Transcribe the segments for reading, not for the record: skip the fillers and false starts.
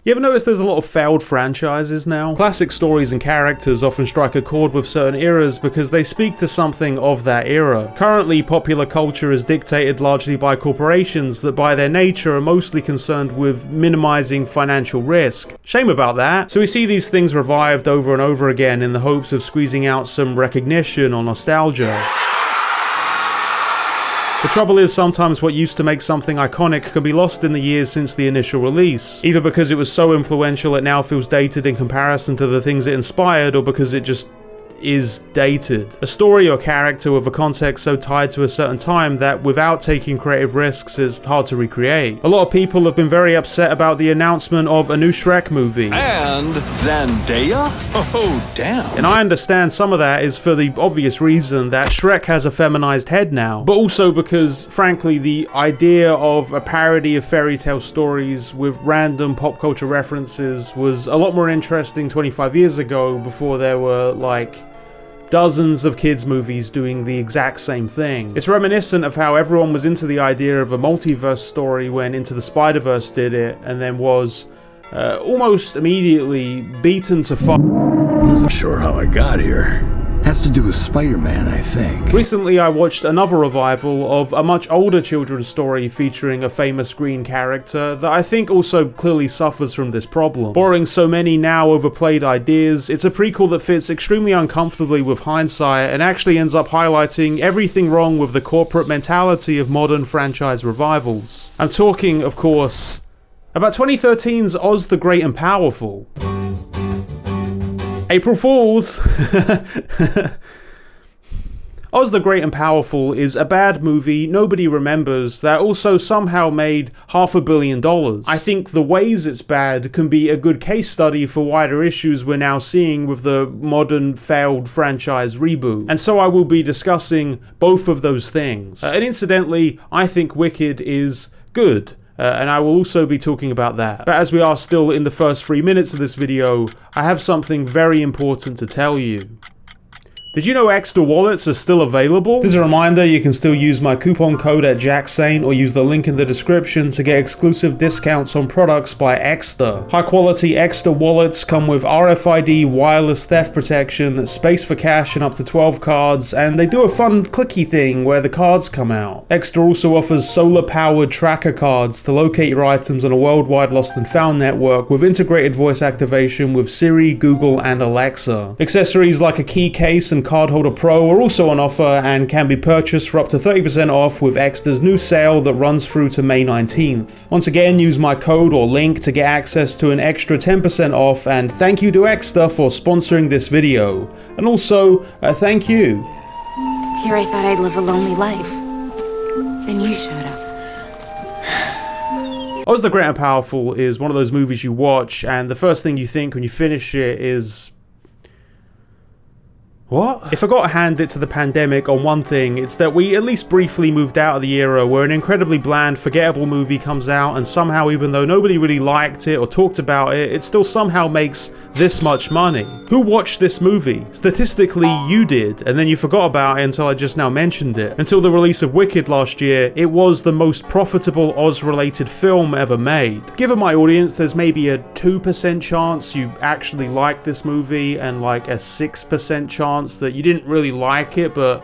You ever notice there's a lot of failed franchises now? Classic stories and characters often strike a chord with certain eras because they speak to something of that era. Currently, popular culture is dictated largely by corporations that by their nature are mostly concerned with minimizing financial risk. Shame about that. So we see these things revived over and over again in the hopes of squeezing out some recognition or nostalgia. The trouble is, sometimes what used to make something iconic can be lost in the years since the initial release, either because it was so influential it now feels dated in comparison to the things it inspired, or because it just is dated. A story or character with a context so tied to a certain time that without taking creative risks is hard to recreate. A lot of people have been very upset about the announcement of a new Shrek movie. And Zendaya? Oh, damn. And I understand some of that is for the obvious reason that Shrek has a feminized head now, but also because, frankly, the idea of a parody of fairy tale stories with random pop culture references was a lot more interesting 25 years ago, before there were, like, dozens of kids' movies doing the exact same thing. It's reminiscent of how everyone was into the idea of a multiverse story when Into the Spider-Verse did it, and then was almost immediately beaten to fuck. I'm not sure how I got here. Has to do with Spider-Man, I think. Recently, I watched another revival of a much older children's story featuring a famous green character that I think also clearly suffers from this problem. Borrowing so many now overplayed ideas, it's a prequel that fits extremely uncomfortably with hindsight and actually ends up highlighting everything wrong with the corporate mentality of modern franchise revivals. I'm talking, of course, about 2013's Oz the Great and Powerful. April Fools! Oz the Great and Powerful is a bad movie nobody remembers that also somehow made $500 million. I think the ways it's bad can be a good case study for wider issues we're now seeing with the modern failed franchise reboot. And so I will be discussing both of those things. And incidentally, I think Wicked is good. And I will also be talking about that. But as we are still in the first 3 minutes of this video, I have something very important to tell you. Did you know Extra wallets are still available? As a reminder, you can still use my coupon code at JackSane or use the link in the description to get exclusive discounts on products by Extra. High quality Extra wallets come with RFID wireless theft protection, space for cash and up to 12 cards, and they do a fun clicky thing where the cards come out. Extra also offers solar powered tracker cards to locate your items on a worldwide lost and found network with integrated voice activation with Siri, Google and Alexa. Accessories like a key case and Cardholder Pro are also on offer and can be purchased for up to 30% off with Extra's new sale that runs through to May 19th. Once again, use my code or link to get access to an extra 10% off, and thank you to Extra for sponsoring this video. And also, thank you. Here I thought I'd live a lonely life. Then you showed up. Oz the Great and Powerful is one of those movies you watch and the first thing you think when you finish it is, what? If I got to hand it to the pandemic on one thing, it's that we at least briefly moved out of the era where an incredibly bland, forgettable movie comes out and somehow, even though nobody really liked it or talked about it, it still somehow makes this much money. Who watched this movie? Statistically, you did, and then you forgot about it until I just now mentioned it. Until the release of Wicked last year, it was the most profitable Oz-related film ever made. Given my audience, there's maybe a 2% chance you actually liked this movie and like a 6% chance that you didn't really like it, but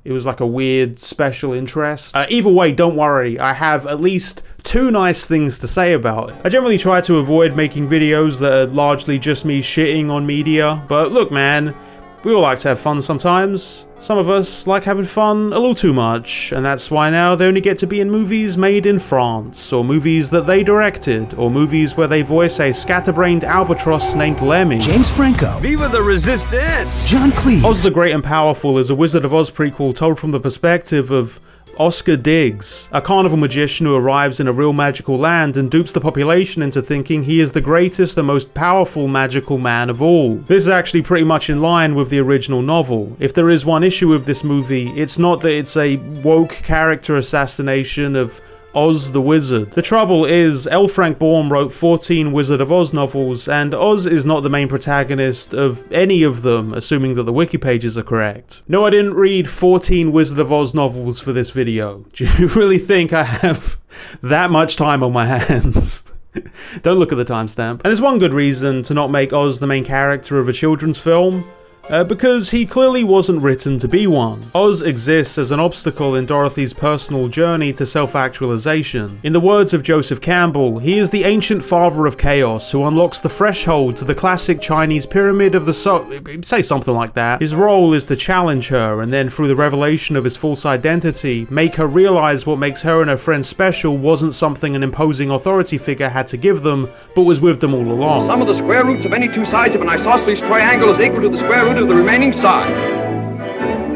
it was like a weird special interest. Either way, don't worry, I have at least 2 nice things to say about it. I generally try to avoid making videos that are largely just me shitting on media, but look man, we all like to have fun sometimes. Some of us like having fun a little too much, and that's why now they only get to be in movies made in France, or movies that they directed, or movies where they voice a scatterbrained albatross named Lemmy. James Franco. Viva the Resistance! John Cleese. Oz the Great and Powerful is a Wizard of Oz prequel told from the perspective of Oscar Diggs, a carnival magician who arrives in a real magical land and dupes the population into thinking he is the greatest and most powerful magical man of all. This is actually pretty much in line with the original novel. If there is one issue with this movie, it's not that it's a woke character assassination of Oz the Wizard. The trouble is, L. Frank Baum wrote 14 Wizard of Oz novels, and Oz is not the main protagonist of any of them, assuming that the wiki pages are correct. No, I didn't read 14 Wizard of Oz novels for this video. Do you really think I have that much time on my hands? Don't look at the timestamp. And there's one good reason to not make Oz the main character of a children's film. Because he clearly wasn't written to be one. Oz exists as an obstacle in Dorothy's personal journey to self-actualization. In the words of Joseph Campbell, he is the ancient father of chaos who unlocks the threshold to the classic Chinese pyramid of the soul. Say something like that. His role is to challenge her and then through the revelation of his false identity, make her realize what makes her and her friends special wasn't something an imposing authority figure had to give them, but was with them all along. The sum of the square roots of any two sides of an isosceles triangle is equal to the square root of the remaining side.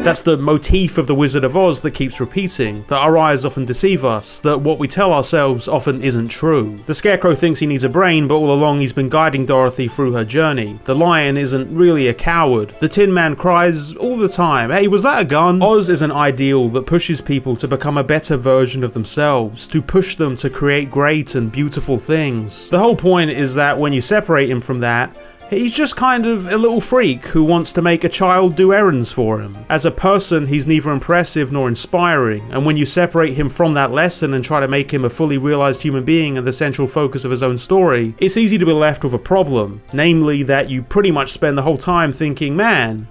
That's the motif of The Wizard of Oz that keeps repeating, that our eyes often deceive us, that what we tell ourselves often isn't true. The Scarecrow thinks he needs a brain, but all along he's been guiding Dorothy through her journey. The Lion isn't really a coward. The Tin Man cries all the time, "Hey, was that a gun?" Oz is an ideal that pushes people to become a better version of themselves, to push them to create great and beautiful things. The whole point is that when you separate him from that, he's just kind of a little freak who wants to make a child do errands for him. As a person, he's neither impressive nor inspiring, and when you separate him from that lesson and try to make him a fully realized human being and the central focus of his own story, it's easy to be left with a problem, namely that you pretty much spend the whole time thinking, man,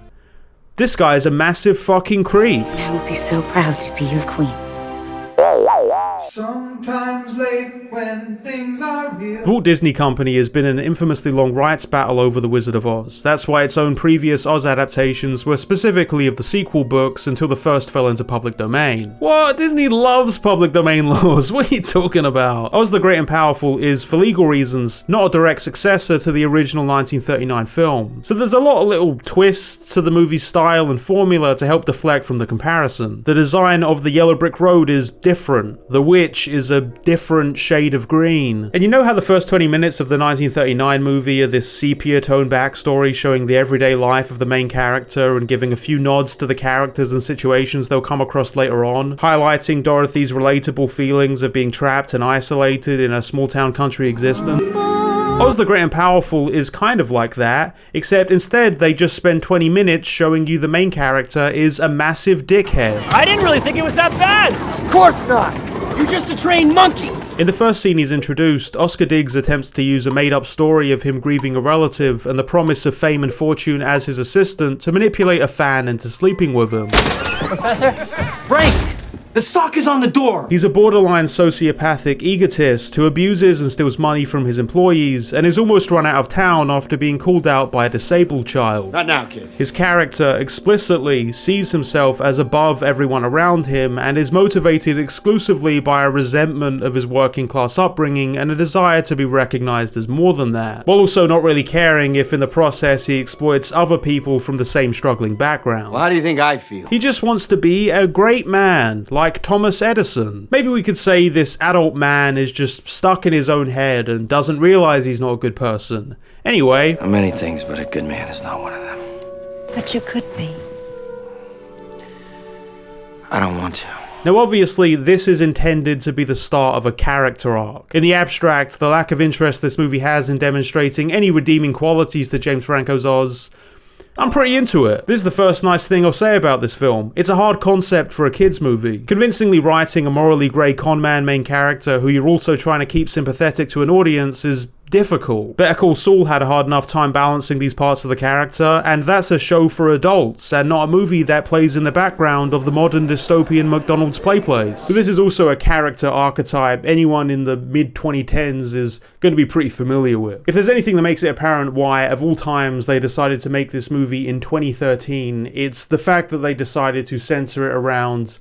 this guy is a massive fucking creep. I will be so proud to be your queen. Sometimes late when things are real. The Walt Disney Company has been in an infamously long rights battle over The Wizard of Oz. That's why its own previous Oz adaptations were specifically of the sequel books until the first fell into public domain. What? Disney loves public domain laws. What are you talking about? Oz the Great and Powerful is, for legal reasons, not a direct successor to the original 1939 film. So there's a lot of little twists to the movie's style and formula to help deflect from the comparison. The design of the yellow brick road is different. The witch is a different shade of green. And you know how the first 20 minutes of the 1939 movie are this sepia-toned backstory showing the everyday life of the main character and giving a few nods to the characters and situations they'll come across later on, highlighting Dorothy's relatable feelings of being trapped and isolated in a small-town country existence? Oz the Great and Powerful is kind of like that, except instead they just spend 20 minutes showing you the main character is a massive dickhead. I didn't really think it was that bad! Of course not! You're just a trained monkey! In the first scene he's introduced, Oscar Diggs attempts to use a made-up story of him grieving a relative and the promise of fame and fortune as his assistant to manipulate a fan into sleeping with him. Professor? Frank! The sock is on the door! He's a borderline sociopathic egotist who abuses and steals money from his employees and is almost run out of town after being called out by a disabled child. Not now, kid. His character explicitly sees himself as above everyone around him and is motivated exclusively by a resentment of his working class upbringing and a desire to be recognized as more than that, while also not really caring if in the process he exploits other people from the same struggling background. Well, how do you think I feel? He just wants to be a great man, like Thomas Edison. Maybe we could say this adult man is just stuck in his own head and doesn't realize he's not a good person. Anyway. Many things, but a good man is not one of them. But you could be. I don't want to. Now obviously this is intended to be the start of a character arc. In the abstract, the lack of interest this movie has in demonstrating any redeeming qualities to James Franco's Oz, I'm pretty into it. This is the first nice thing I'll say about this film. It's a hard concept for a kids movie. Convincingly writing a morally grey con-man main character who you're also trying to keep sympathetic to an audience is difficult. Better Call Saul had a hard enough time balancing these parts of the character, and that's a show for adults, and not a movie that plays in the background of the modern dystopian McDonald's play place. But this is also a character archetype anyone in the mid-2010s is going to be pretty familiar with. If there's anything that makes it apparent why, of all times, they decided to make this movie in 2013, it's the fact that they decided to center it around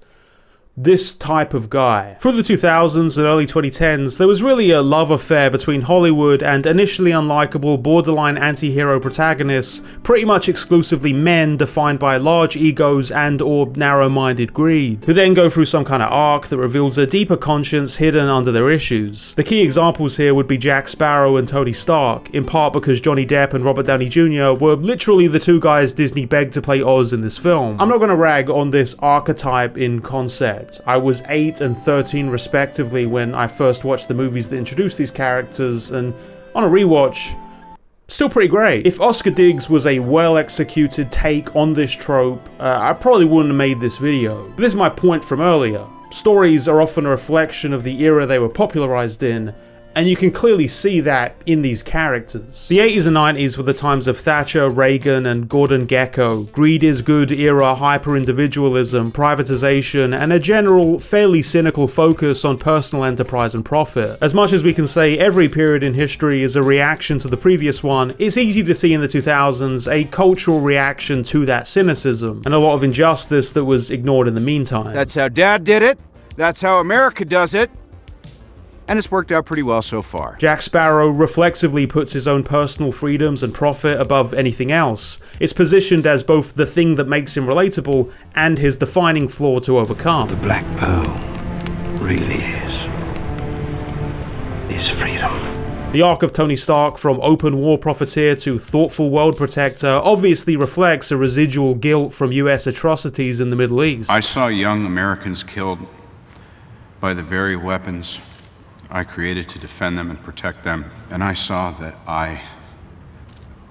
this type of guy. Through the 2000s and early 2010s, there was really a love affair between Hollywood and initially unlikable, borderline anti-hero protagonists, pretty much exclusively men defined by large egos and or narrow-minded greed, who then go through some kind of arc that reveals a deeper conscience hidden under their issues. The key examples here would be Jack Sparrow and Tony Stark, in part because Johnny Depp and Robert Downey Jr. were literally the two guys Disney begged to play Oz in this film. I'm not going to rag on this archetype in concept. I was 8 and 13 respectively when I first watched the movies that introduced these characters, and on a rewatch, still pretty great. If Oscar Diggs was a well-executed take on this trope, I probably wouldn't have made this video. But this is my point from earlier. Stories are often a reflection of the era they were popularized in, And you can clearly see that in these characters. The 80s and 90s were the times of Thatcher, Reagan, and Gordon Gekko. Greed is good era, hyper-individualism, privatization, and a general, fairly cynical focus on personal enterprise and profit. As much as we can say every period in history is a reaction to the previous one, it's easy to see in the 2000s a cultural reaction to that cynicism, and a lot of injustice that was ignored in the meantime. That's how Dad did it. That's how America does it. And it's worked out pretty well so far. Jack Sparrow reflexively puts his own personal freedoms and profit above anything else. It's positioned as both the thing that makes him relatable and his defining flaw to overcome. The Black Pearl really is freedom. The arc of Tony Stark from open war profiteer to thoughtful world protector obviously reflects a residual guilt from US atrocities in the Middle East. I saw young Americans killed by the very weapons I created to defend them and protect them, and I saw that I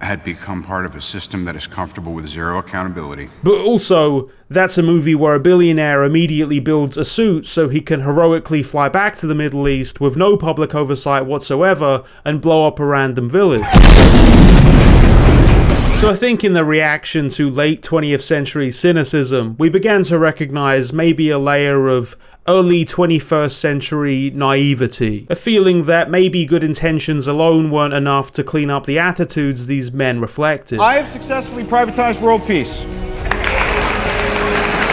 had become part of a system that is comfortable with zero accountability. But also, that's a movie where a billionaire immediately builds a suit so he can heroically fly back to the Middle East with no public oversight whatsoever and blow up a random village. So I think in the reaction to late 20th century cynicism, we began to recognize maybe a layer of early 21st century naivety, a feeling that maybe good intentions alone weren't enough to clean up the attitudes these men reflected. I have successfully privatized world peace.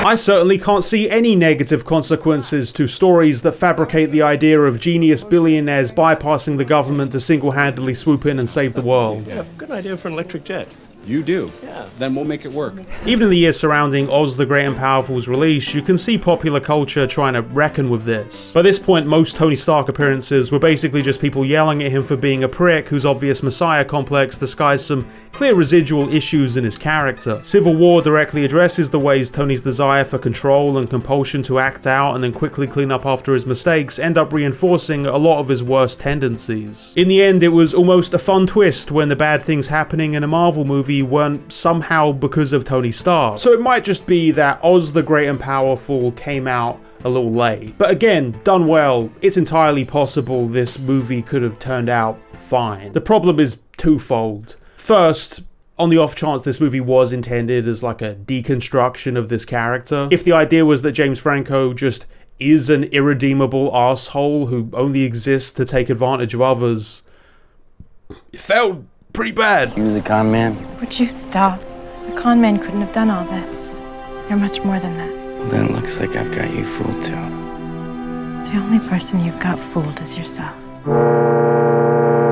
I certainly can't see any negative consequences to stories that fabricate the idea of genius billionaires bypassing the government to single-handedly swoop in and save the world. Yeah, good idea for an electric jet. You do? Yeah. Then we'll make it work. Even in the years surrounding Oz the Great and Powerful's release, you can see popular culture trying to reckon with this. By this point, most Tony Stark appearances were basically just people yelling at him for being a prick whose obvious messiah complex disguised some clear residual issues in his character. Civil War directly addresses the ways Tony's desire for control and compulsion to act out and then quickly clean up after his mistakes end up reinforcing a lot of his worst tendencies. In the end, it was almost a fun twist when the bad things happening in a Marvel movie weren't somehow because of Tony Stark. So it might just be that Oz the Great and Powerful came out a little late. But again, done well, it's entirely possible this movie could have turned out fine. The problem is twofold. First, on the off chance this movie was intended as like a deconstruction of this character, if the idea was that James Franco just is an irredeemable arsehole who only exists to take advantage of others, it failed pretty bad. You the con man? Would you stop? The con man couldn't have done all this. You're much more than that. Well, then it looks like I've got you fooled too. The only person you've got fooled is yourself.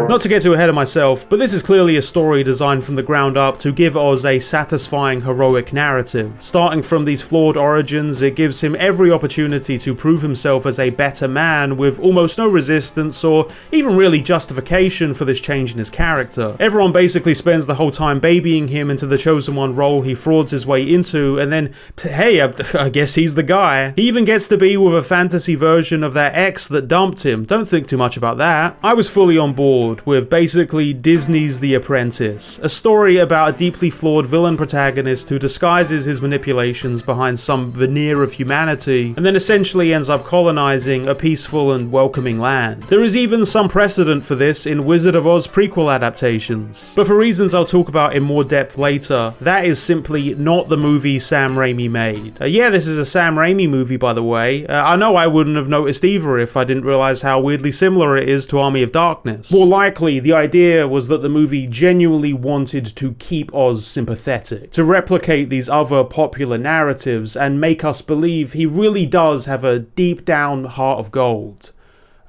Not to get too ahead of myself, but this is clearly a story designed from the ground up to give Oz a satisfying heroic narrative. Starting from these flawed origins, it gives him every opportunity to prove himself as a better man with almost no resistance or even really justification for this change in his character. Everyone basically spends the whole time babying him into the chosen one role he frauds his way into, and then, hey, I guess he's the guy. He even gets to be with a fantasy version of that ex that dumped him. Don't think too much about that. I was fully on board with basically Disney's The Apprentice, a story about a deeply flawed villain protagonist who disguises his manipulations behind some veneer of humanity and then essentially ends up colonizing a peaceful and welcoming land. There is even some precedent for this in Wizard of Oz prequel adaptations, but for reasons I'll talk about in more depth later, that is simply not the movie Sam Raimi made. Yeah, this is a Sam Raimi movie, by the way. I know I wouldn't have noticed either if I didn't realize how weirdly similar it is to Army of Darkness. More likely, the idea was that the movie genuinely wanted to keep Oz sympathetic, to replicate these other popular narratives and make us believe he really does have a deep down heart of gold.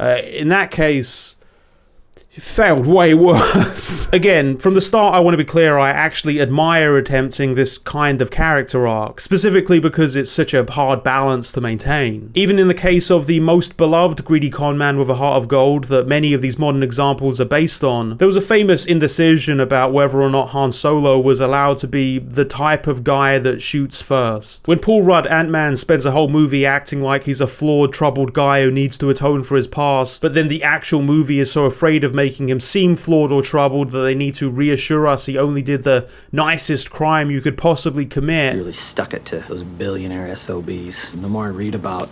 In that case, it failed way worse. Again, from the start I want to be clear, I actually admire attempting this kind of character arc, specifically because it's such a hard balance to maintain. Even in the case of the most beloved greedy conman with a heart of gold that many of these modern examples are based on, there was a famous indecision about whether or not Han Solo was allowed to be the type of guy that shoots first. When Paul Rudd Ant-Man spends a whole movie acting like he's a flawed, troubled guy who needs to atone for his past, but then the actual movie is so afraid of making him seem flawed or troubled that they need to reassure us he only did the nicest crime you could possibly commit. Really stuck it to those billionaire SOBs. The more I read about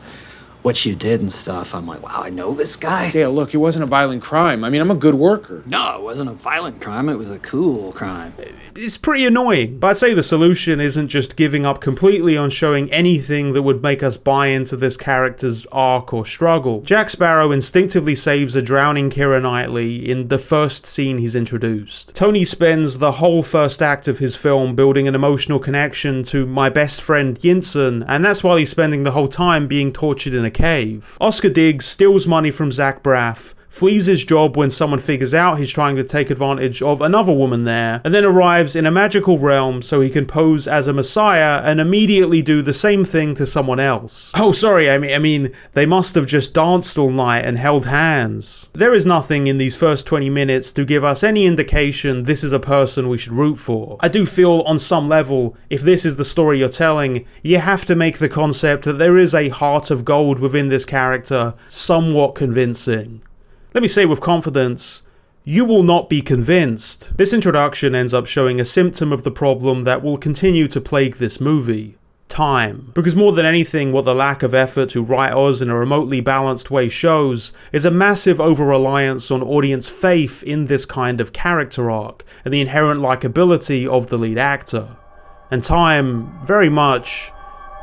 what you did and stuff, I'm like, wow, I know this guy. Yeah, look, it wasn't a violent crime. I mean, I'm a good worker. No, it wasn't a violent crime. It was a cool crime. It's pretty annoying, but I'd say the solution isn't just giving up completely on showing anything that would make us buy into this character's arc or struggle. Jack Sparrow instinctively saves a drowning Keira Knightley in the first scene he's introduced. Tony spends the whole first act of his film building an emotional connection to my best friend Yinsen, and that's while he's spending the whole time being tortured in a cave. Oscar Diggs steals money from Zach Braff, flees his job when someone figures out he's trying to take advantage of another woman there, and then arrives in a magical realm so he can pose as a messiah and immediately do the same thing to someone else. Oh, sorry, I mean, they must have just danced all night and held hands. There is nothing in these first 20 minutes to give us any indication this is a person we should root for. I do feel on some level, if this is the story you're telling, you have to make the concept that there is a heart of gold within this character somewhat convincing. Let me say with confidence, you will not be convinced. This introduction ends up showing a symptom of the problem that will continue to plague this movie. Time. Because more than anything, what the lack of effort to write Oz in a remotely balanced way shows is a massive over-reliance on audience faith in this kind of character arc, and the inherent likability of the lead actor. And time, very much,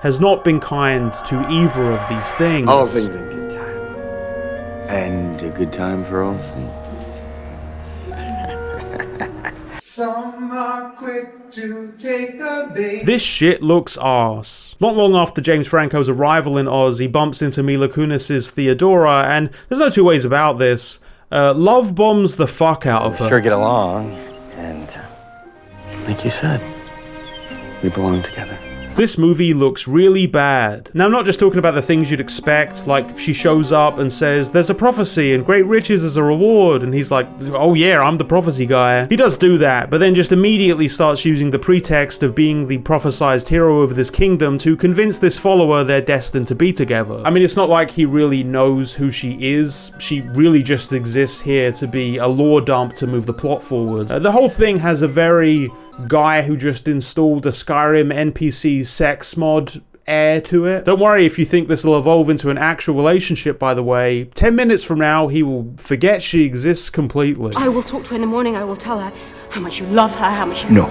has not been kind to either of these things. All things in good time. And a good time for all things. Some are quick to take the bait. This shit looks arse. Not long after James Franco's arrival in Oz, he bumps into Mila Kunis's Theodora, and there's no two ways about this. Love bombs the fuck out of her. Sure get along, and like you said, we belong together. This movie looks really bad. Now, I'm not just talking about the things you'd expect, like she shows up and says, there's a prophecy and great riches as a reward, and he's like, oh yeah, I'm the prophecy guy. He does do that, but then just immediately starts using the pretext of being the prophesized hero of this kingdom to convince this follower they're destined to be together. I mean, it's not like he really knows who she is. She really just exists here to be a lore dump to move the plot forward. The whole thing has a very guy who just installed a Skyrim NPC sex mod air to it. Don't worry if you think this will evolve into an actual relationship, by the way. 10 minutes from now, he will forget she exists completely. I will talk to her in the morning. I will tell her how much you love her, how much you... No,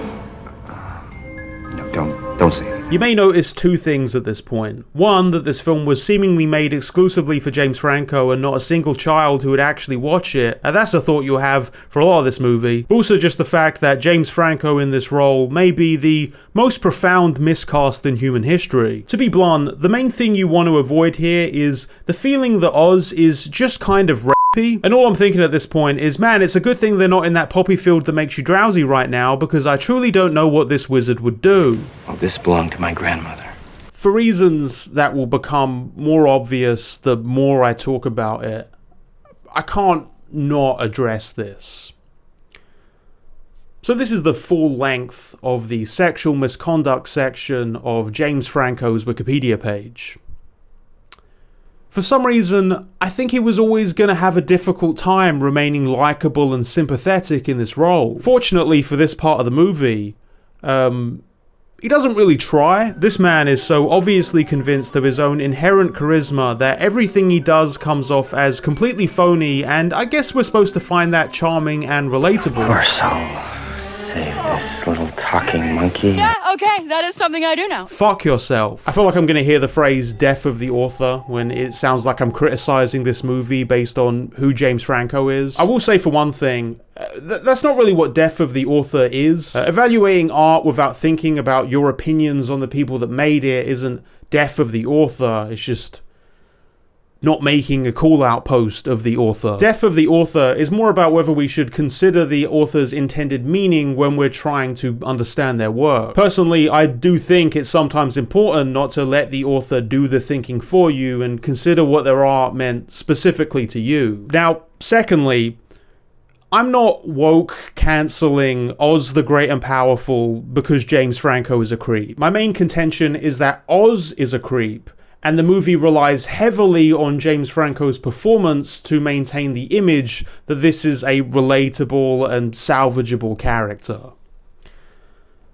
don't say anything. You may notice two things at this point. One, that this film was seemingly made exclusively for James Franco and not a single child who would actually watch it. And that's a thought you'll have for a lot of this movie. But also just the fact that James Franco in this role may be the most profound miscast in human history. To be blunt, the main thing you want to avoid here is the feeling that Oz is just kind of and all I'm thinking at this point is, man, it's a good thing they're not in that poppy field that makes you drowsy right now, because I truly don't know what this wizard would do. Well, this belonged to my grandmother. For reasons that will become more obvious the more I talk about it, I can't not address this. So this is the full length of the sexual misconduct section of James Franco's Wikipedia page. For some reason, I think he was always going to have a difficult time remaining likable and sympathetic in this role. Fortunately for this part of the movie, he doesn't really try. This man is so obviously convinced of his own inherent charisma that everything he does comes off as completely phony, and I guess we're supposed to find that charming and relatable. Poor soul. Save this little talking monkey. Yeah, okay, that is something I do now. Fuck yourself. I feel like I'm going to hear the phrase death of the author when it sounds like I'm criticizing this movie based on who James Franco is. I will say for one thing, that's not really what death of the author is. Evaluating art without thinking about your opinions on the people that made it isn't death of the author. It's just not making a call-out post of the author. Death of the author is more about whether we should consider the author's intended meaning when we're trying to understand their work. Personally, I do think it's sometimes important not to let the author do the thinking for you and consider what their art meant specifically to you. Now, secondly, I'm not woke cancelling Oz the Great and Powerful because James Franco is a creep. My main contention is that Oz is a creep, and the movie relies heavily on James Franco's performance to maintain the image that this is a relatable and salvageable character.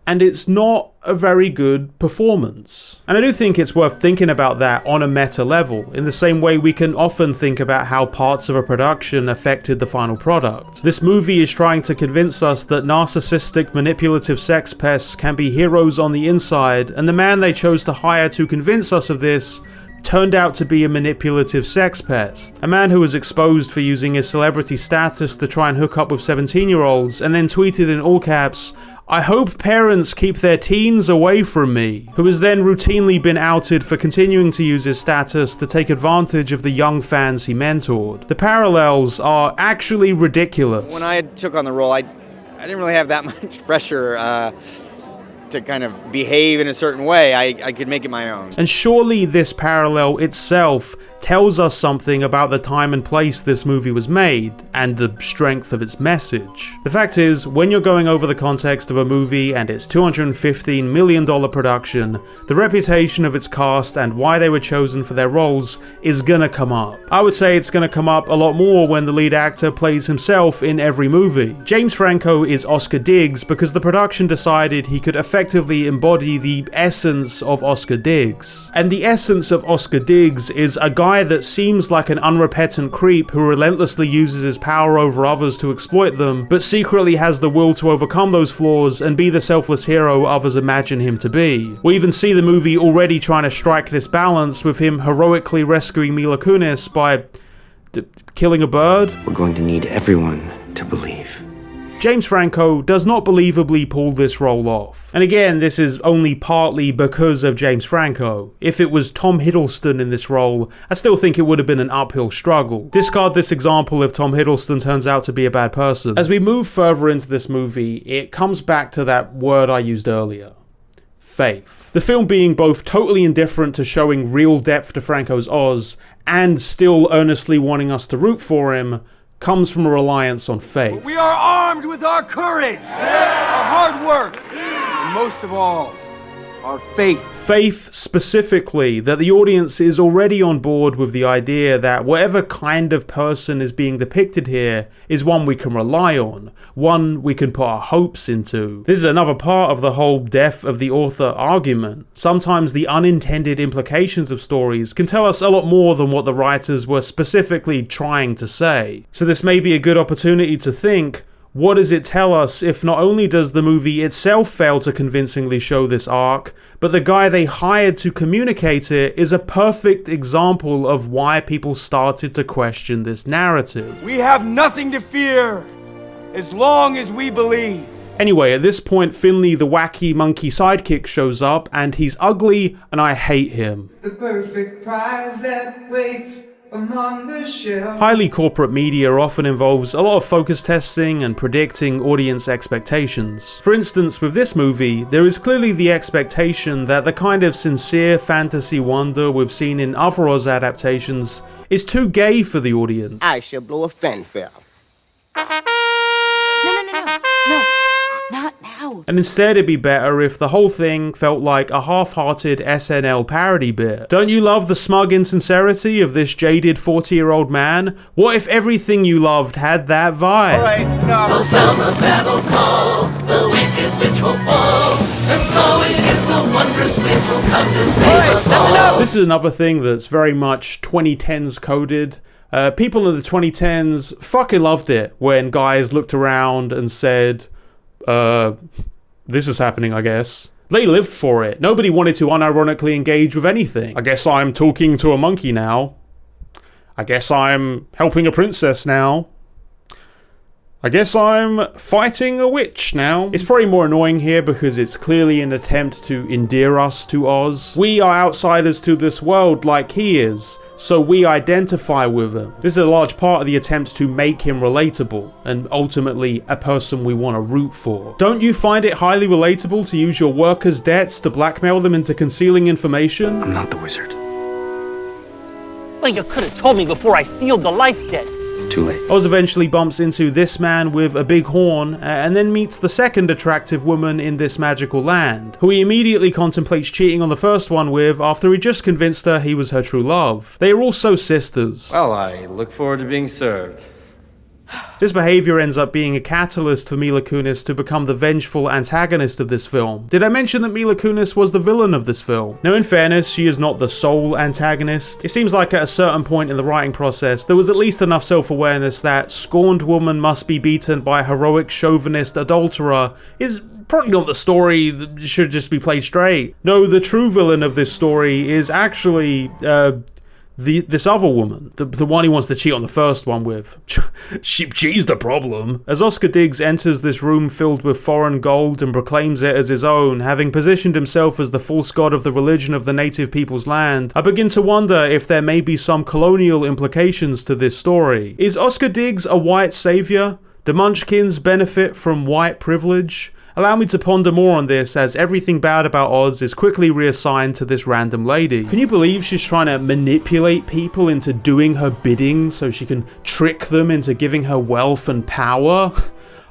and it's not a very good performance. And I do think it's worth thinking about that on a meta level, in the same way we can often think about how parts of a production affected the final product. This movie is trying to convince us that narcissistic, manipulative sex pests can be heroes on the inside, and the man they chose to hire to convince us of this turned out to be a manipulative sex pest. A man who was exposed for using his celebrity status to try and hook up with 17-year-olds, and then tweeted in all caps, "I hope parents keep their teens away from me," who has then routinely been outed for continuing to use his status to take advantage of the young fans he mentored. The parallels are actually ridiculous. When I took on the role, I didn't really have that much pressure to kind of behave in a certain way. I could make it my own. And surely this parallel itself tells us something about the time and place this movie was made, and the strength of its message. The fact is, when you're going over the context of a movie and its $215 million production, the reputation of its cast and why they were chosen for their roles is gonna come up. I would say it's gonna come up a lot more when the lead actor plays himself in every movie. James Franco is Oscar Diggs because the production decided he could effectively embody the essence of Oscar Diggs. And the essence of Oscar Diggs is a guy that seems like an unrepentant creep who relentlessly uses his power over others to exploit them, but secretly has the will to overcome those flaws and be the selfless hero others imagine him to be. We even see the movie already trying to strike this balance, with him heroically rescuing Mila Kunis by killing a bird. We're going to need everyone to believe. James Franco does not believably pull this role off. And again, this is only partly because of James Franco. If it was Tom Hiddleston in this role, I still think it would have been an uphill struggle. Discard this example if Tom Hiddleston turns out to be a bad person. As we move further into this movie, it comes back to that word I used earlier. Faith. The film being both totally indifferent to showing real depth to Franco's Oz, and still earnestly wanting us to root for him, comes from a reliance on faith. We are armed with our courage, our hard work, and most of all, our faith. Faith, specifically, that the audience is already on board with the idea that whatever kind of person is being depicted here is one we can rely on, one we can put our hopes into. This is another part of the whole death of the author argument. Sometimes the unintended implications of stories can tell us a lot more than what the writers were specifically trying to say. So this may be a good opportunity to think, what does it tell us if not only does the movie itself fail to convincingly show this arc, but the guy they hired to communicate it is a perfect example of why people started to question this narrative. We have nothing to fear as long as we believe. Anyway, at this point, Finley the wacky monkey sidekick shows up, and he's ugly, and I hate him. The perfect prize that waits among the shelves. Highly corporate media often involves a lot of focus testing and predicting audience expectations. For instance, with this movie, there is clearly the expectation that the kind of sincere fantasy wonder we've seen in other Oz adaptations is too gay for the audience. I shall blow a fanfare. No, not now. And instead it'd be better if the whole thing felt like a half-hearted SNL parody bit. Don't you love the smug insincerity of this jaded 40-year-old man? What if everything you loved had that vibe? Alright, no. So sound the battle call, the wicked witch will fall, and so it is the wondrous winds will come to save us all. This is another thing that's very much 2010s coded. People in the 2010s fucking loved it when guys looked around and said, this is happening, I guess. They lived for it. Nobody wanted to unironically engage with anything. I guess I'm talking to a monkey now. I guess I'm helping a princess now. I guess I'm fighting a witch now. It's probably more annoying here because it's clearly an attempt to endear us to Oz. We are outsiders to this world like he is, so we identify with him. This is a large part of the attempt to make him relatable, and ultimately a person we want to root for. Don't you find it highly relatable to use your workers' debts to blackmail them into concealing information? I'm not the wizard. Well, you could have told me before I sealed the life debt. It's too late. Oz eventually bumps into this man with a big horn, and then meets the second attractive woman in this magical land, who he immediately contemplates cheating on the first one with after he just convinced her he was her true love. They are also sisters. Well, I look forward to being served. This behavior ends up being a catalyst for Mila Kunis to become the vengeful antagonist of this film. Did I mention that Mila Kunis was the villain of this film? Now, in fairness, she is not the sole antagonist. It seems like at a certain point in the writing process, there was at least enough self-awareness that scorned woman must be beaten by heroic chauvinist adulterer is probably not the story that should just be played straight. No, the true villain of this story is actually, this other woman, the one he wants to cheat on the first one with. She's the problem. As Oscar Diggs enters this room filled with foreign gold and proclaims it as his own, having positioned himself as the false god of the religion of the native people's land, I begin to wonder if there may be some colonial implications to this story. Is Oscar Diggs a white savior? Do Munchkins benefit from white privilege? Allow me to ponder more on this as everything bad about Oz is quickly reassigned to this random lady. Can you believe she's trying to manipulate people into doing her bidding so she can trick them into giving her wealth and power?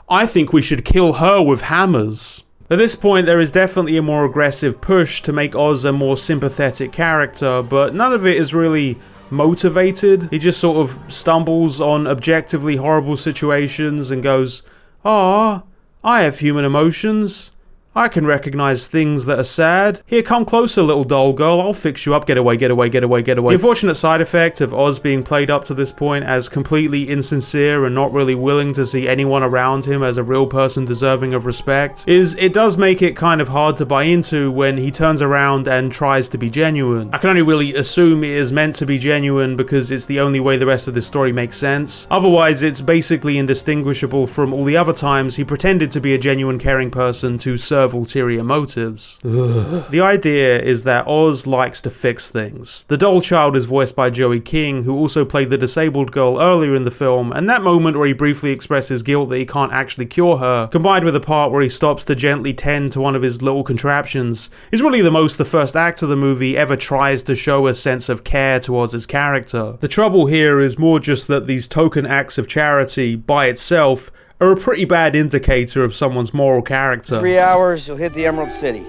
I think we should kill her with hammers. At this point, there is definitely a more aggressive push to make Oz a more sympathetic character, but none of it is really motivated. He just sort of stumbles on objectively horrible situations and goes, "Ah, I have human emotions. I can recognize things that are sad. Here, come closer, little doll girl. I'll fix you up. Get away, get away, get away, get away." The unfortunate side effect of Oz being played up to this point as completely insincere and not really willing to see anyone around him as a real person deserving of respect is it does make it kind of hard to buy into when he turns around and tries to be genuine. I can only really assume it is meant to be genuine because it's the only way the rest of this story makes sense. Otherwise, it's basically indistinguishable from all the other times he pretended to be a genuine caring person to serve ulterior motives. The idea is that Oz likes to fix things. The doll child is voiced by Joey King, who also played the disabled girl earlier in the film, and that moment where he briefly expresses guilt that he can't actually cure her, combined with the part where he stops to gently tend to one of his little contraptions, is really the most the first act of the movie ever tries to show a sense of care towards his character. The trouble here is more just that these token acts of charity, by itself, are a pretty bad indicator of someone's moral character. 3 hours, you'll hit the Emerald City.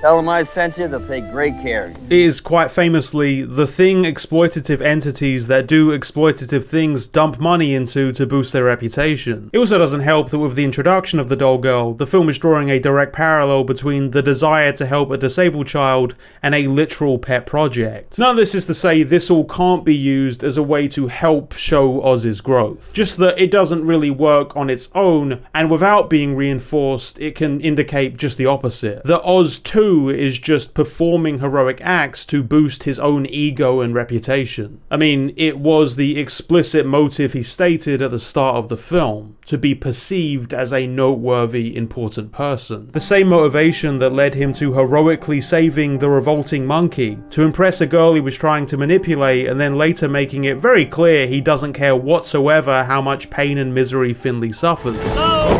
Tell them I sent you, they'll take great care. It is quite famously the thing exploitative entities that do exploitative things dump money into to boost their reputation. It also doesn't help that with the introduction of the doll girl, the film is drawing a direct parallel between the desire to help a disabled child and a literal pet project. None of this is to say this all can't be used as a way to help show Oz's growth. Just that it doesn't really work on its own, and without being reinforced, it can indicate just the opposite. That Oz too is just performing heroic acts to boost his own ego and reputation. I mean, it was the explicit motive he stated at the start of the film, to be perceived as a noteworthy, important person. The same motivation that led him to heroically saving the revolting monkey, to impress a girl he was trying to manipulate, and then later making it very clear he doesn't care whatsoever how much pain and misery Finley suffers. Hello?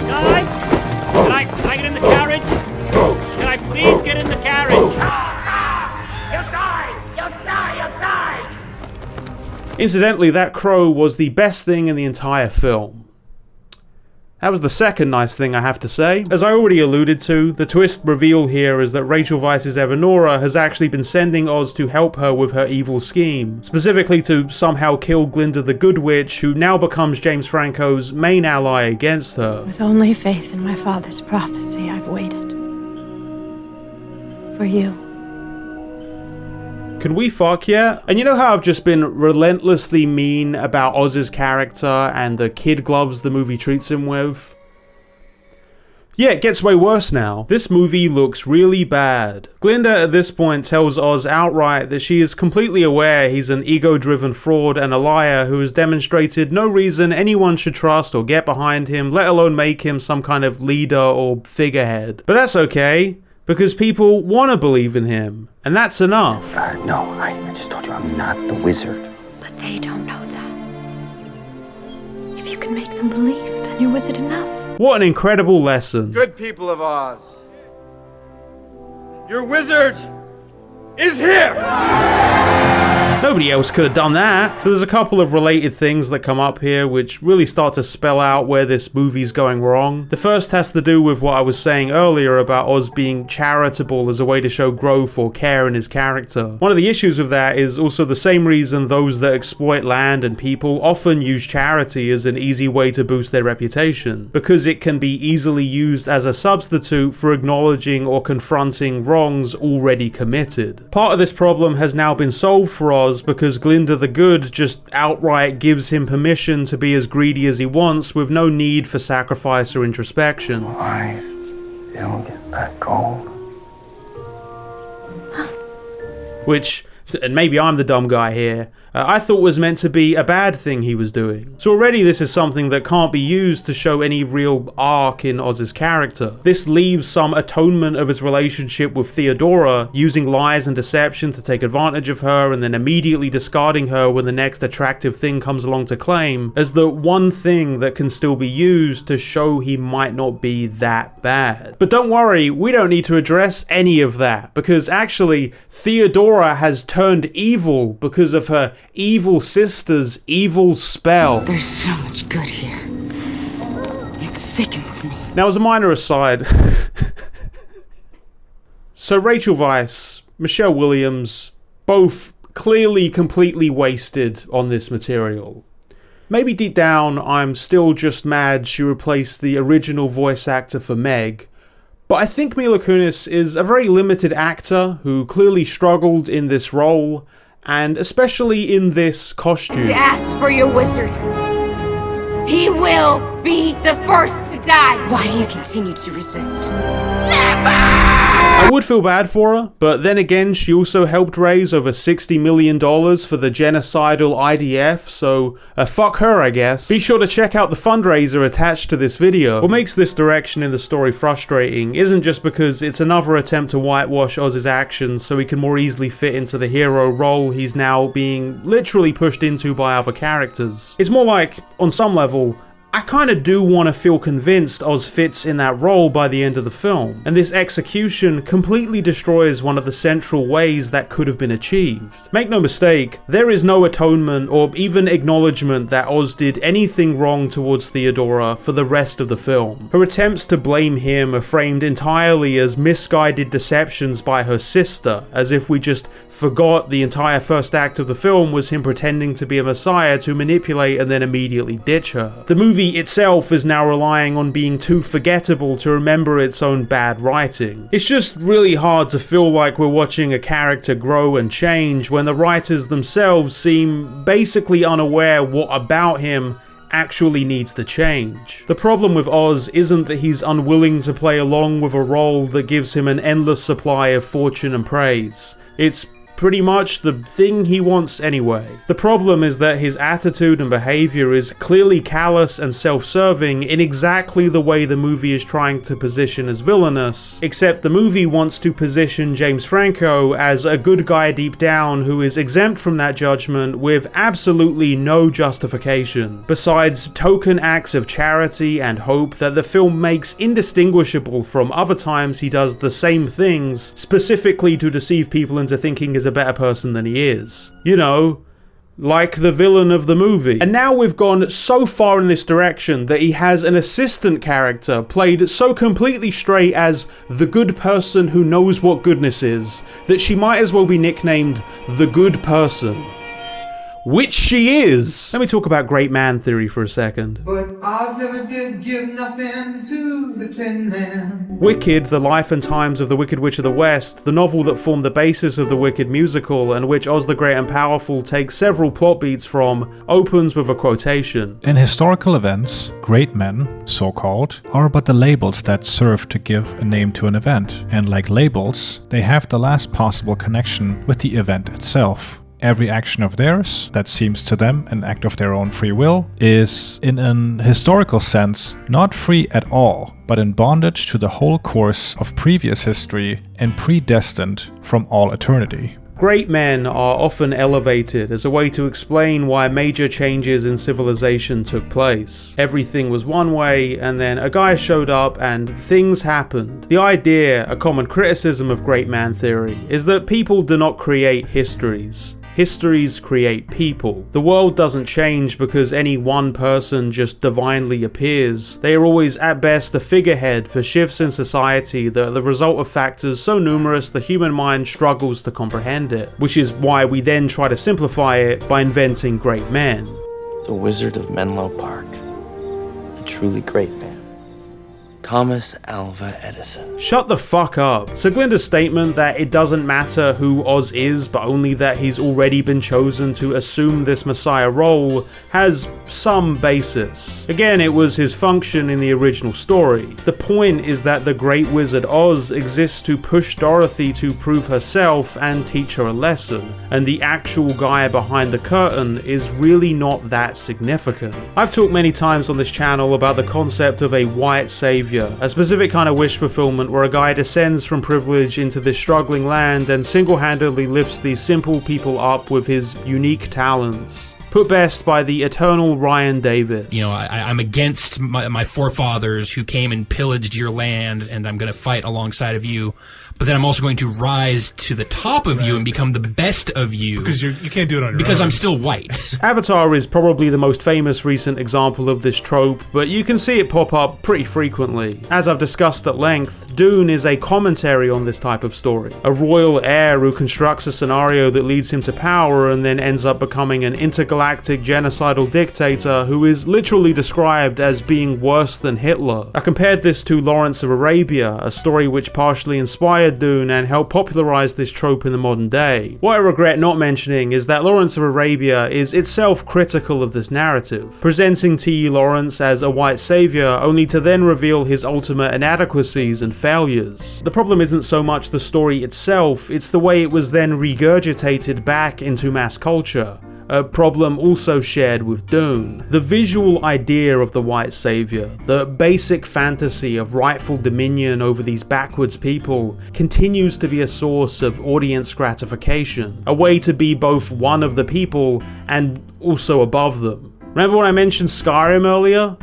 Guys? Can I get in the carriage? Can I please get in the carriage? You'll die! You'll die! You'll die! Incidentally, that crow was the best thing in the entire film. That was the second nice thing I have to say. As I already alluded to, the twist reveal here is that Rachel Weisz's Evanora has actually been sending Oz to help her with her evil scheme, specifically to somehow kill Glinda the Good Witch, who now becomes James Franco's main ally against her. With only faith in my father's prophecy, I've waited. For you. Can we fuck yet? And you know how I've just been relentlessly mean about Oz's character and the kid gloves the movie treats him with? Yeah, it gets way worse now. This movie looks really bad. Glinda at this point tells Oz outright that she is completely aware he's an ego-driven fraud and a liar who has demonstrated no reason anyone should trust or get behind him, let alone make him some kind of leader or figurehead. But that's okay, because people want to believe in him, and that's enough. No, I just told you I'm not the wizard. But they don't know that. If you can make them believe, then you're wizard enough. What an incredible lesson. Good people of Oz, your wizard is here! Nobody else could have done that. So there's a couple of related things that come up here which really start to spell out where this movie's going wrong. The first has to do with what I was saying earlier about Oz being charitable as a way to show growth or care in his character. One of the issues with that is also the same reason those that exploit land and people often use charity as an easy way to boost their reputation, because it can be easily used as a substitute for acknowledging or confronting wrongs already committed. Part of this problem has now been solved for Oz because Glinda the Good just outright gives him permission to be as greedy as he wants with no need for sacrifice or introspection. I still get that gold. Which, and maybe I'm the dumb guy here, I thought was meant to be a bad thing he was doing. So already this is something that can't be used to show any real arc in Oz's character. This leaves some atonement of his relationship with Theodora, using lies and deception to take advantage of her and then immediately discarding her when the next attractive thing comes along to claim, as the one thing that can still be used to show he might not be that bad. But don't worry, we don't need to address any of that, because actually Theodora has turned evil because of her evil sister's evil spell. There's so much good here. It sickens me. Now, as a minor aside, so Rachel Weisz, Michelle Williams, both clearly completely wasted on this material. Maybe deep down, I'm still just mad she replaced the original voice actor for Meg, but I think Mila Kunis is a very limited actor who clearly struggled in this role, and especially in this costume. Ask for your wizard. He will be the first to die. Why do you continue to resist? I would feel bad for her, but then again, she also helped raise over $60 million for the genocidal IDF, so fuck her, I guess. Be sure to check out the fundraiser attached to this video. What makes this direction in the story frustrating isn't just because it's another attempt to whitewash Oz's actions so he can more easily fit into the hero role he's now being literally pushed into by other characters. It's more like, on some level, I kinda do want to feel convinced Oz fits in that role by the end of the film, and this execution completely destroys one of the central ways that could have been achieved. Make no mistake, there is no atonement or even acknowledgement that Oz did anything wrong towards Theodora for the rest of the film. Her attempts to blame him are framed entirely as misguided deceptions by her sister, as if we just forgot the entire first act of the film was him pretending to be a messiah to manipulate and then immediately ditch her. The movie itself is now relying on being too forgettable to remember its own bad writing. It's just really hard to feel like we're watching a character grow and change when the writers themselves seem basically unaware what about him actually needs to change. The problem with Oz isn't that he's unwilling to play along with a role that gives him an endless supply of fortune and praise. It's pretty much the thing he wants anyway. The problem is that his attitude and behavior is clearly callous and self-serving in exactly the way the movie is trying to position as villainous, except the movie wants to position James Franco as a good guy deep down who is exempt from that judgment with absolutely no justification, besides token acts of charity and hope that the film makes indistinguishable from other times he does the same things, specifically to deceive people into thinking he's a better person than he is. You know, like the villain of the movie. And now we've gone so far in this direction that he has an assistant character played so completely straight as the good person who knows what goodness is that she might as well be nicknamed the good person. Which she is! Let me talk about great man theory for a second. But Oz never did give nothing to the Tin Man. Wicked, The Life and Times of the Wicked Witch of the West, the novel that formed the basis of the Wicked musical and which Oz the Great and Powerful takes several plot beats from, opens with a quotation. In historical events, great men, so-called, are but the labels that serve to give a name to an event, and like labels, they have the last possible connection with the event itself. Every action of theirs that seems to them an act of their own free will is, in an historical sense, not free at all, but in bondage to the whole course of previous history and predestined from all eternity. Great men are often elevated as a way to explain why major changes in civilization took place. Everything was one way, and then a guy showed up and things happened. The idea, a common criticism of great man theory, is that people do not create histories. Histories create people. The world doesn't change because any one person just divinely appears. They are always at best a figurehead for shifts in society that are the result of factors so numerous the human mind struggles to comprehend it, which is why we then try to simplify it by inventing great men. The Wizard of Menlo Park. A truly great man. Thomas Alva Edison. Shut the fuck up. So Glinda's statement that it doesn't matter who Oz is, but only that he's already been chosen to assume this messiah role has some basis. Again, it was his function in the original story. The point is that the Great Wizard Oz exists to push Dorothy to prove herself and teach her a lesson, and the actual guy behind the curtain is really not that significant. I've talked many times on this channel about the concept of a white savior, a specific kind of wish fulfillment where a guy descends from privilege into this struggling land and single-handedly lifts these simple people up with his unique talents. Put best by the eternal Ryan Davis. You know, I'm against my forefathers who came and pillaged your land, and I'm going to fight alongside of you. But then I'm also going to rise to the top of you and become the best of you. Because you can't do it on your own. Because I'm still white. Avatar is probably the most famous recent example of this trope, but you can see it pop up pretty frequently. As I've discussed at length, Dune is a commentary on this type of story. A royal heir who constructs a scenario that leads him to power and then ends up becoming an intergalactic genocidal dictator who is literally described as being worse than Hitler. I compared this to Lawrence of Arabia, a story which partially inspired Dune and helped popularize this trope in the modern day. What I regret not mentioning is that Lawrence of Arabia is itself critical of this narrative, presenting T.E. Lawrence as a white savior only to then reveal his ultimate inadequacies and failures. The problem isn't so much the story itself, it's the way it was then regurgitated back into mass culture. A problem also shared with Dune. The visual idea of the white savior, the basic fantasy of rightful dominion over these backwards people, continues to be a source of audience gratification, a way to be both one of the people and also above them. Remember when I mentioned Skyrim earlier?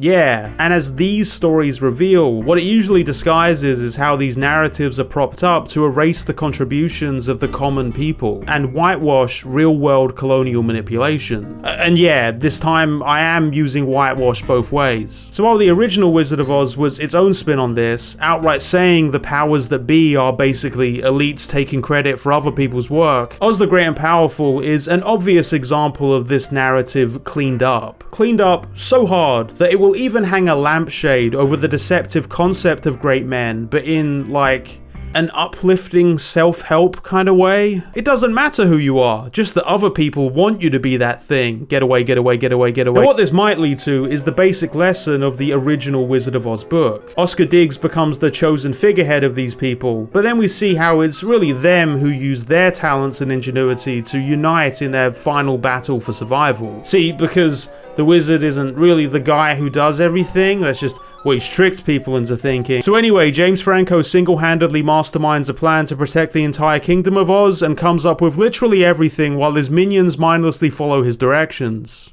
Yeah, and as these stories reveal, what it usually disguises is how these narratives are propped up to erase the contributions of the common people and whitewash real-world colonial manipulation. And yeah, this time I am using whitewash both ways. So while the original Wizard of Oz was its own spin on this, outright saying the powers that be are basically elites taking credit for other people's work, Oz the Great and Powerful is an obvious example of this narrative cleaned up. Cleaned up so hard that it will even hang a lampshade over the deceptive concept of great men, but in, like, an uplifting self-help kind of way. It doesn't matter who you are, just that other people want you to be that thing. Get away, get away, get away, get away. Now, what this might lead to is the basic lesson of the original Wizard of Oz book. Oscar Diggs becomes the chosen figurehead of these people, but then we see how it's really them who use their talents and ingenuity to unite in their final battle for survival. See, because the wizard isn't really the guy who does everything, that's just what he's tricked people into thinking. So anyway, James Franco single-handedly masterminds a plan to protect the entire Kingdom of Oz and comes up with literally everything while his minions mindlessly follow his directions.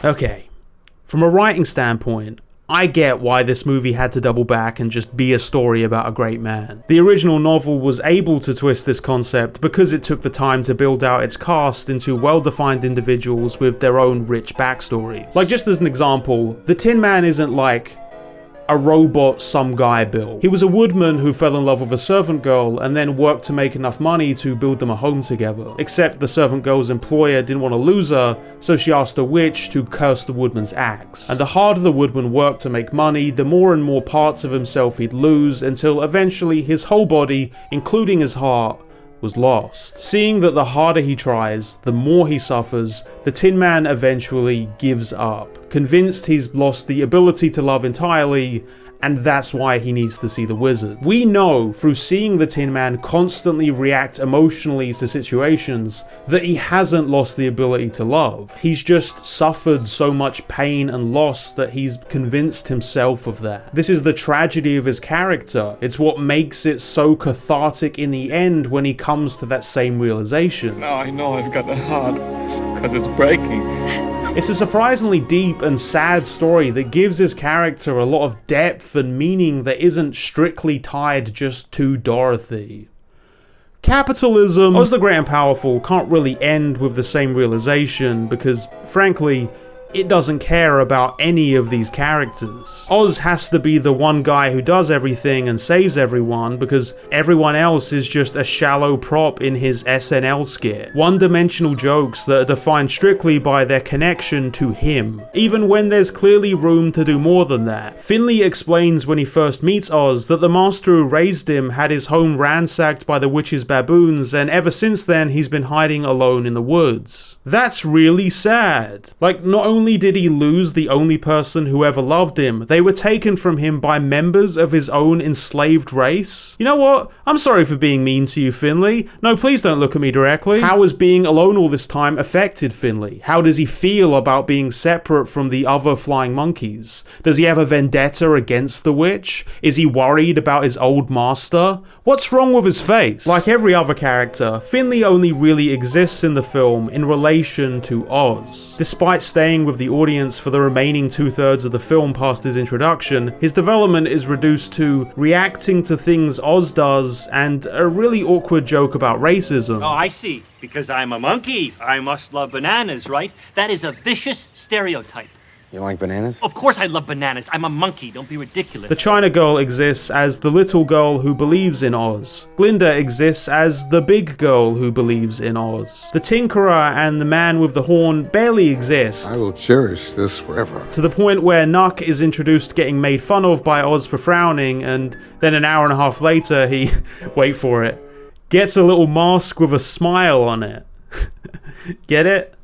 Okay, from a writing standpoint, I get why this movie had to double back and just be a story about a great man. The original novel was able to twist this concept because it took the time to build out its cast into well-defined individuals with their own rich backstories. Like, just as an example, the Tin Man isn't like a robot some guy built. He was a woodman who fell in love with a servant girl and then worked to make enough money to build them a home together. Except the servant girl's employer didn't want to lose her, so she asked a witch to curse the woodman's axe. And the harder the woodman worked to make money, the more and more parts of himself he'd lose, until eventually his whole body, including his heart, was lost. Seeing that the harder he tries, the more he suffers, the Tin Man eventually gives up, convinced he's lost the ability to love entirely, and that's why he needs to see the wizard. We know through seeing the Tin Man constantly react emotionally to situations that he hasn't lost the ability to love. He's just suffered so much pain and loss that he's convinced himself of that. This is the tragedy of his character. It's what makes it so cathartic in the end when he comes to that same realization. Now I know I've got a heart, because it's breaking. It's a surprisingly deep and sad story that gives his character a lot of depth and meaning that isn't strictly tied just to Dorothy. Capitalism, Oz the Great and Powerful, can't really end with the same realization because, frankly, it doesn't care about any of these characters. Oz has to be the one guy who does everything and saves everyone because everyone else is just a shallow prop in his SNL skit. One-dimensional jokes that are defined strictly by their connection to him, even when there's clearly room to do more than that. Finley explains when he first meets Oz that the master who raised him had his home ransacked by the witch's baboons, and ever since then he's been hiding alone in the woods. That's really sad. Like, not only did he lose the only person who ever loved him, they were taken from him by members of his own enslaved race. You know what? I'm sorry for being mean to you, Finley. No, please don't look at me directly. How has being alone all this time affected Finley? How does he feel about being separate from the other flying monkeys? Does he have a vendetta against the witch? Is he worried about his old master? What's wrong with his face? Like every other character, Finley only really exists in the film in relation to Oz. Despite staying with the audience for the remaining 2/3 of the film past his introduction, his development is reduced to reacting to things Oz does and a really awkward joke about racism. Oh, I see. Because I'm a monkey, I must love bananas, right? That is a vicious stereotype. You like bananas? Of course I love bananas. I'm a monkey. Don't be ridiculous. The China girl exists as the little girl who believes in Oz. Glinda exists as the big girl who believes in Oz. The Tinkerer and the man with the horn barely exist. I will cherish this forever. To the point where Nuck is introduced getting made fun of by Oz for frowning, and then an hour and a half later he, wait for it, gets a little mask with a smile on it. Get it?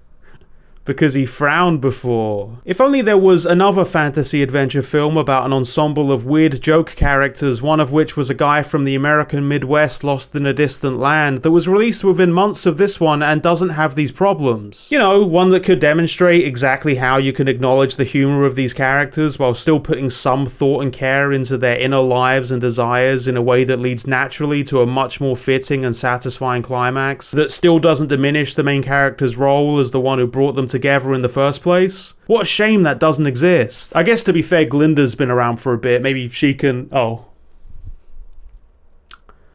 Because he frowned before. If only there was another fantasy adventure film about an ensemble of weird joke characters, one of which was a guy from the American Midwest lost in a distant land, that was released within months of this one and doesn't have these problems. You know, one that could demonstrate exactly how you can acknowledge the humor of these characters while still putting some thought and care into their inner lives and desires in a way that leads naturally to a much more fitting and satisfying climax, that still doesn't diminish the main character's role as the one who brought them together in the first place. What a shame that doesn't exist. I guess to be fair, Glinda's been around for a bit. Maybe she can... Oh.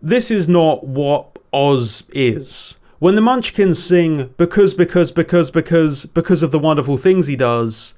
This is not what Oz is. When the Munchkins sing because of the wonderful things he does,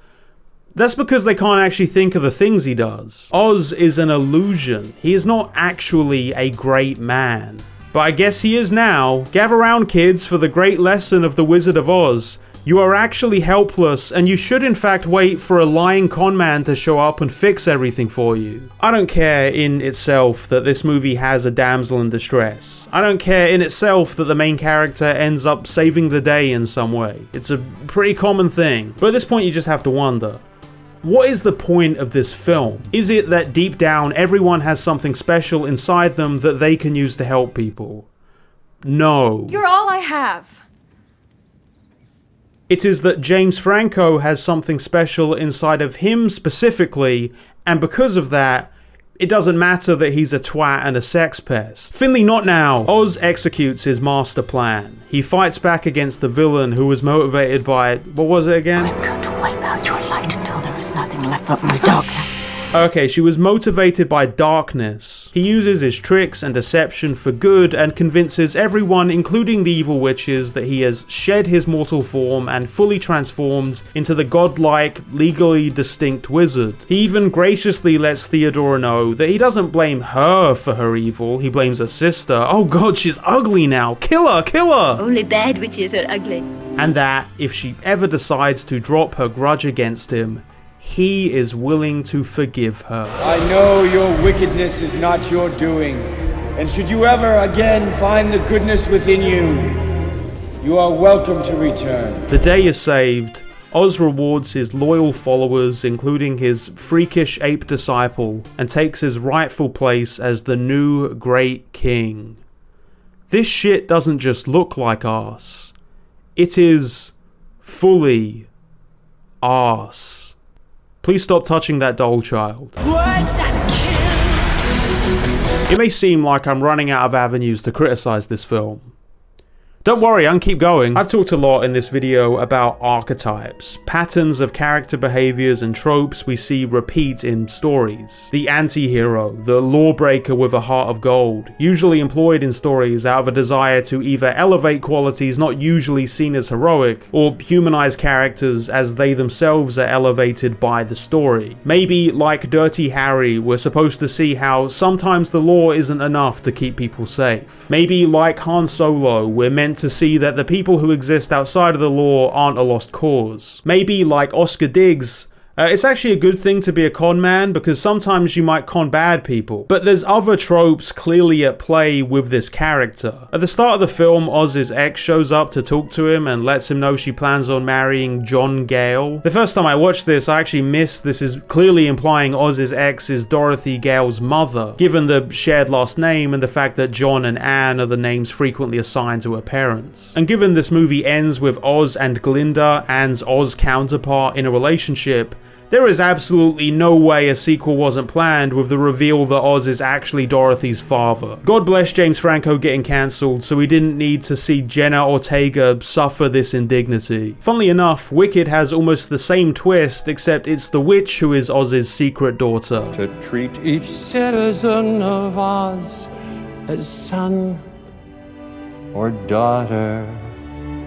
that's because they can't actually think of the things he does. Oz is an illusion. He is not actually a great man. But I guess he is now. Gather round, kids, for the great lesson of the Wizard of Oz. You are actually helpless, and you should in fact wait for a lying con man to show up and fix everything for you. I don't care in itself that this movie has a damsel in distress. I don't care in itself that the main character ends up saving the day in some way. It's a pretty common thing. But at this point you just have to wonder, what is the point of this film? Is it that deep down everyone has something special inside them that they can use to help people? No. You're all I have. It is that James Franco has something special inside of him specifically, and because of that, it doesn't matter that he's a twat and a sex pest. Finley, not now. Oz executes his master plan. He fights back against the villain who was motivated by, what was it again? I'm going to wipe out your light until there is nothing left but my darkness. Okay, she was motivated by darkness. He uses his tricks and deception for good and convinces everyone, including the evil witches, that he has shed his mortal form and fully transformed into the godlike, legally distinct wizard. He even graciously lets Theodora know that he doesn't blame her for her evil, he blames her sister. Oh god, she's ugly now. Kill her, kill her! Only bad witches are ugly. And that, if she ever decides to drop her grudge against him, he is willing to forgive her. I know your wickedness is not your doing, and should you ever again find the goodness within you, you are welcome to return. The day is saved. Oz rewards his loyal followers, including his freakish ape disciple, and takes his rightful place as the new great king. This shit doesn't just look like arse. It is fully arse. Please stop touching that doll child. It may seem like I'm running out of avenues to criticize this film. Don't worry, I can keep going. I've talked a lot in this video about archetypes, patterns of character behaviors and tropes we see repeat in stories. The anti-hero, the lawbreaker with a heart of gold, usually employed in stories out of a desire to either elevate qualities not usually seen as heroic, or humanize characters as they themselves are elevated by the story. Maybe, like Dirty Harry, we're supposed to see how sometimes the law isn't enough to keep people safe. Maybe, like Han Solo, we're meant to see that the people who exist outside of the law aren't a lost cause. Maybe, like Oscar Diggs, it's actually a good thing to be a con man because sometimes you might con bad people. But there's other tropes clearly at play with this character. At the start of the film, Oz's ex shows up to talk to him and lets him know she plans on marrying John Gale. The first time I watched this, I actually missed this is clearly implying Oz's ex is Dorothy Gale's mother, given the shared last name and the fact that John and Anne are the names frequently assigned to her parents. And given this movie ends with Oz and Glinda, Anne's Oz counterpart, in a relationship, there is absolutely no way a sequel wasn't planned with the reveal that Oz is actually Dorothy's father. God bless James Franco getting cancelled so we didn't need to see Jenna Ortega suffer this indignity. Funnily enough, Wicked has almost the same twist, except it's the witch who is Oz's secret daughter. To treat each citizen of Oz as son or daughter.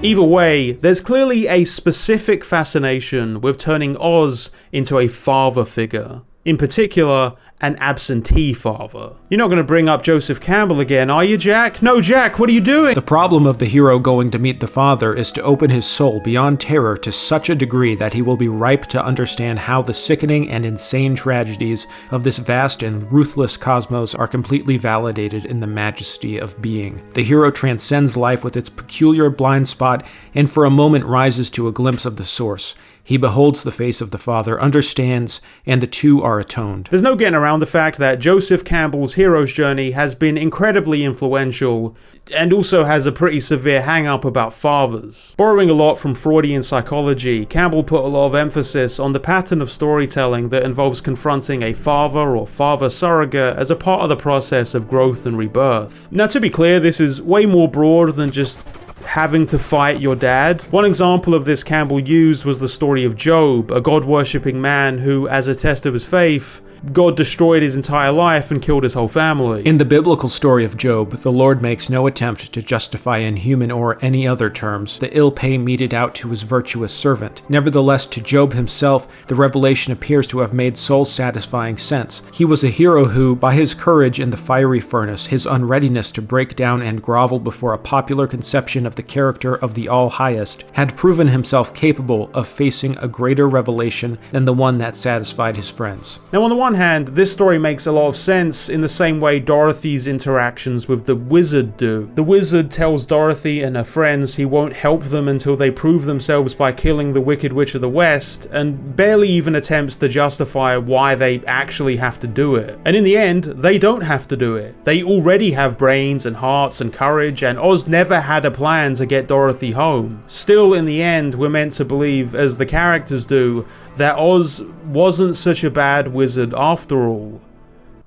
Either way, there's clearly a specific fascination with turning Oz into a father figure. In particular, an absentee father. You're not going to bring up Joseph Campbell again, are you, Jack? No, Jack, what are you doing? The problem of the hero going to meet the father is to open his soul beyond terror to such a degree that he will be ripe to understand how the sickening and insane tragedies of this vast and ruthless cosmos are completely validated in the majesty of being. The hero transcends life with its peculiar blind spot and for a moment rises to a glimpse of the source. He beholds the face of the father, understands, and the two are atoned. There's no getting around the fact that Joseph Campbell's hero's journey has been incredibly influential and also has a pretty severe hang-up about fathers. Borrowing a lot from Freudian psychology, Campbell put a lot of emphasis on the pattern of storytelling that involves confronting a father or father surrogate as a part of the process of growth and rebirth. Now, to be clear, this is way more broad than just having to fight your dad. One example of this Campbell used was the story of Job, a God-worshipping man who, as a test of his faith, God destroyed his entire life and killed his whole family. In the biblical story of Job, the Lord makes no attempt to justify in human or any other terms the ill pay meted out to his virtuous servant. Nevertheless, to Job himself, the revelation appears to have made soul-satisfying sense. He was a hero who, by his courage in the fiery furnace, his unreadiness to break down and grovel before a popular conception of the character of the All-Highest, had proven himself capable of facing a greater revelation than the one that satisfied his friends. Now, on the one hand, this story makes a lot of sense in the same way Dorothy's interactions with the wizard do. The wizard tells Dorothy and her friends he won't help them until they prove themselves by killing the Wicked Witch of the West, and barely even attempts to justify why they actually have to do it. And in the end, they don't have to do it. They already have brains and hearts and courage, and Oz never had a plan to get Dorothy home. Still, in the end, we're meant to believe, as the characters do, that Oz wasn't such a bad wizard after all.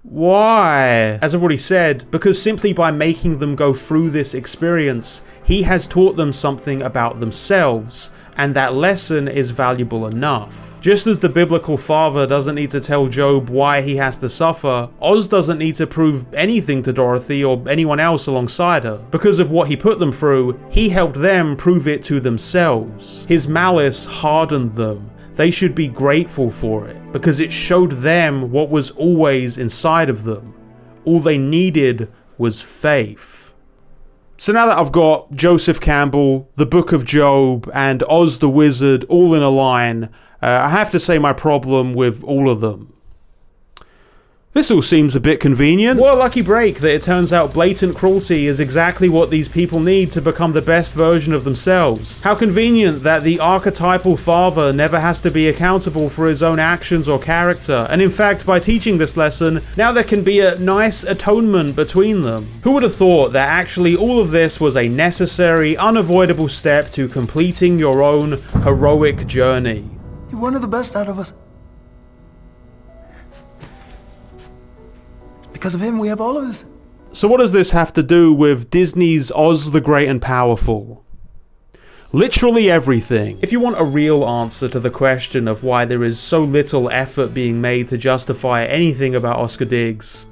Why? As I've already said, because simply by making them go through this experience, he has taught them something about themselves, and that lesson is valuable enough. Just as the biblical father doesn't need to tell Job why he has to suffer, Oz doesn't need to prove anything to Dorothy or anyone else alongside her. Because of what he put them through, he helped them prove it to themselves. His malice hardened them. They should be grateful for it, because it showed them what was always inside of them. All they needed was faith. So now that I've got Joseph Campbell, the Book of Job, and Oz the Wizard all in a line, I have to say my problem with all of them. This all seems a bit convenient. What a lucky break that it turns out blatant cruelty is exactly what these people need to become the best version of themselves. How convenient that the archetypal father never has to be accountable for his own actions or character, and in fact, by teaching this lesson, now there can be a nice atonement between them. Who would have thought that actually all of this was a necessary, unavoidable step to completing your own heroic journey? You're one of the best out of us. Because of him, we have all of this. So what does this have to do with Disney's Oz the Great and Powerful? Literally everything. If you want a real answer to the question of why there is so little effort being made to justify anything about Oscar Diggs,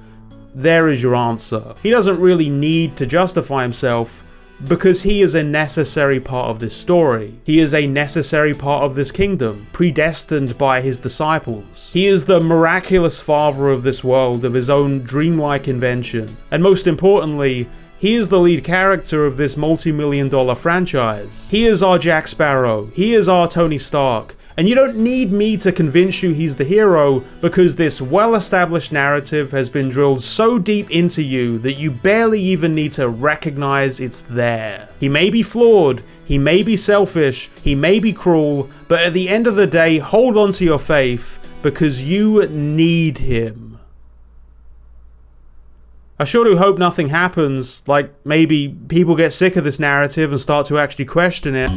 there is your answer. He doesn't really need to justify himself because he is a necessary part of this story. He is a necessary part of this kingdom, predestined by his disciples. He is the miraculous father of this world, of his own dreamlike invention. And most importantly, he is the lead character of this multi-million-dollar franchise. He is our Jack Sparrow. He is our Tony Stark. And you don't need me to convince you he's the hero, because this well-established narrative has been drilled so deep into you that you barely even need to recognize it's there. He may be flawed, he may be selfish, he may be cruel, but at the end of the day, hold on to your faith, because you need him. I sure do hope nothing happens, like maybe people get sick of this narrative and start to actually question it.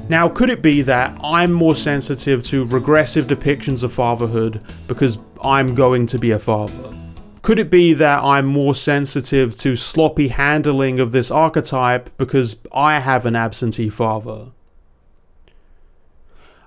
Now, could it be that I'm more sensitive to regressive depictions of fatherhood because I'm going to be a father? Could it be that I'm more sensitive to sloppy handling of this archetype because I have an absentee father?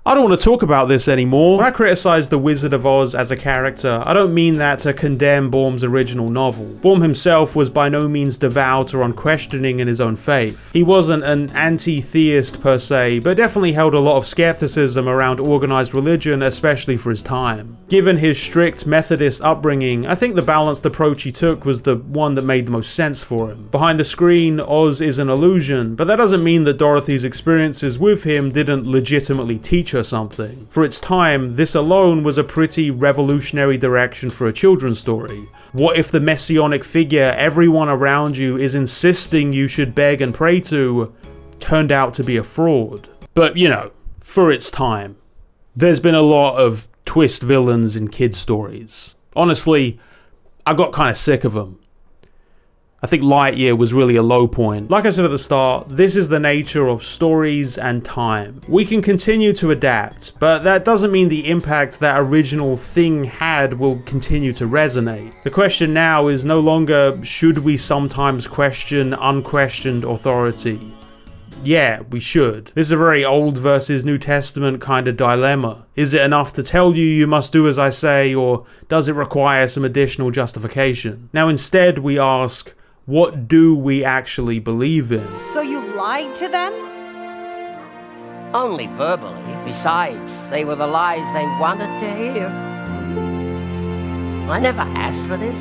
I don't want to talk about this anymore. When I criticize the Wizard of Oz as a character, I don't mean that to condemn Baum's original novel. Baum himself was by no means devout or unquestioning in his own faith. He wasn't an anti-theist per se, but definitely held a lot of skepticism around organized religion, especially for his time. Given his strict Methodist upbringing, I think the balanced approach he took was the one that made the most sense for him. Behind the screen, Oz is an illusion, but that doesn't mean that Dorothy's experiences with him didn't legitimately teach her something. For its time, this alone was a pretty revolutionary direction for a children's story. What if the messianic figure everyone around you is insisting you should beg and pray to turned out to be a fraud? But, you know, for its time. There's been a lot of twist villains in kids' stories. Honestly, I got kind of sick of them. I think Lightyear was really a low point. Like I said at the start, this is the nature of stories and time. We can continue to adapt, but that doesn't mean the impact that original thing had will continue to resonate. The question now is no longer, should we sometimes question unquestioned authority? Yeah, we should. This is a very Old versus New Testament kind of dilemma. Is it enough to tell you you must do as I say, or does it require some additional justification? Now instead we ask, what do we actually believe in? So you lied to them? Only verbally. Besides, they were the lies they wanted to hear. I never asked for this.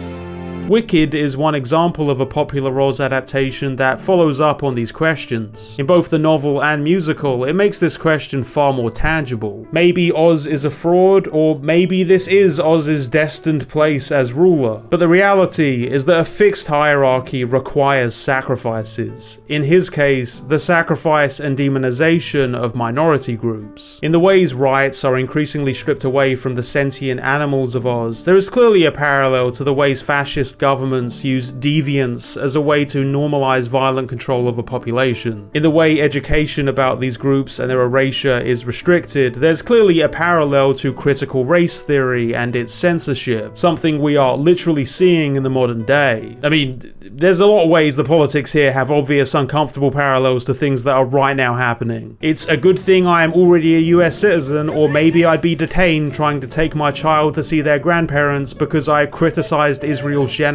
Wicked is one example of a popular Oz adaptation that follows up on these questions. In both the novel and musical, it makes this question far more tangible. Maybe Oz is a fraud, or maybe this is Oz's destined place as ruler. But the reality is that a fixed hierarchy requires sacrifices. In his case, the sacrifice and demonization of minority groups. In the ways rights are increasingly stripped away from the sentient animals of Oz, there is clearly a parallel to the ways fascist governments use deviance as a way to normalize violent control of a population. In the way education about these groups and their erasure is restricted, there's clearly a parallel to critical race theory and its censorship, something we are literally seeing in the modern day. I mean, there's a lot of ways the politics here have obvious uncomfortable parallels to things that are right now happening. It's a good thing I am already a US citizen, or maybe I'd be detained trying to take my child to see their grandparents because I criticized Israel's genocide.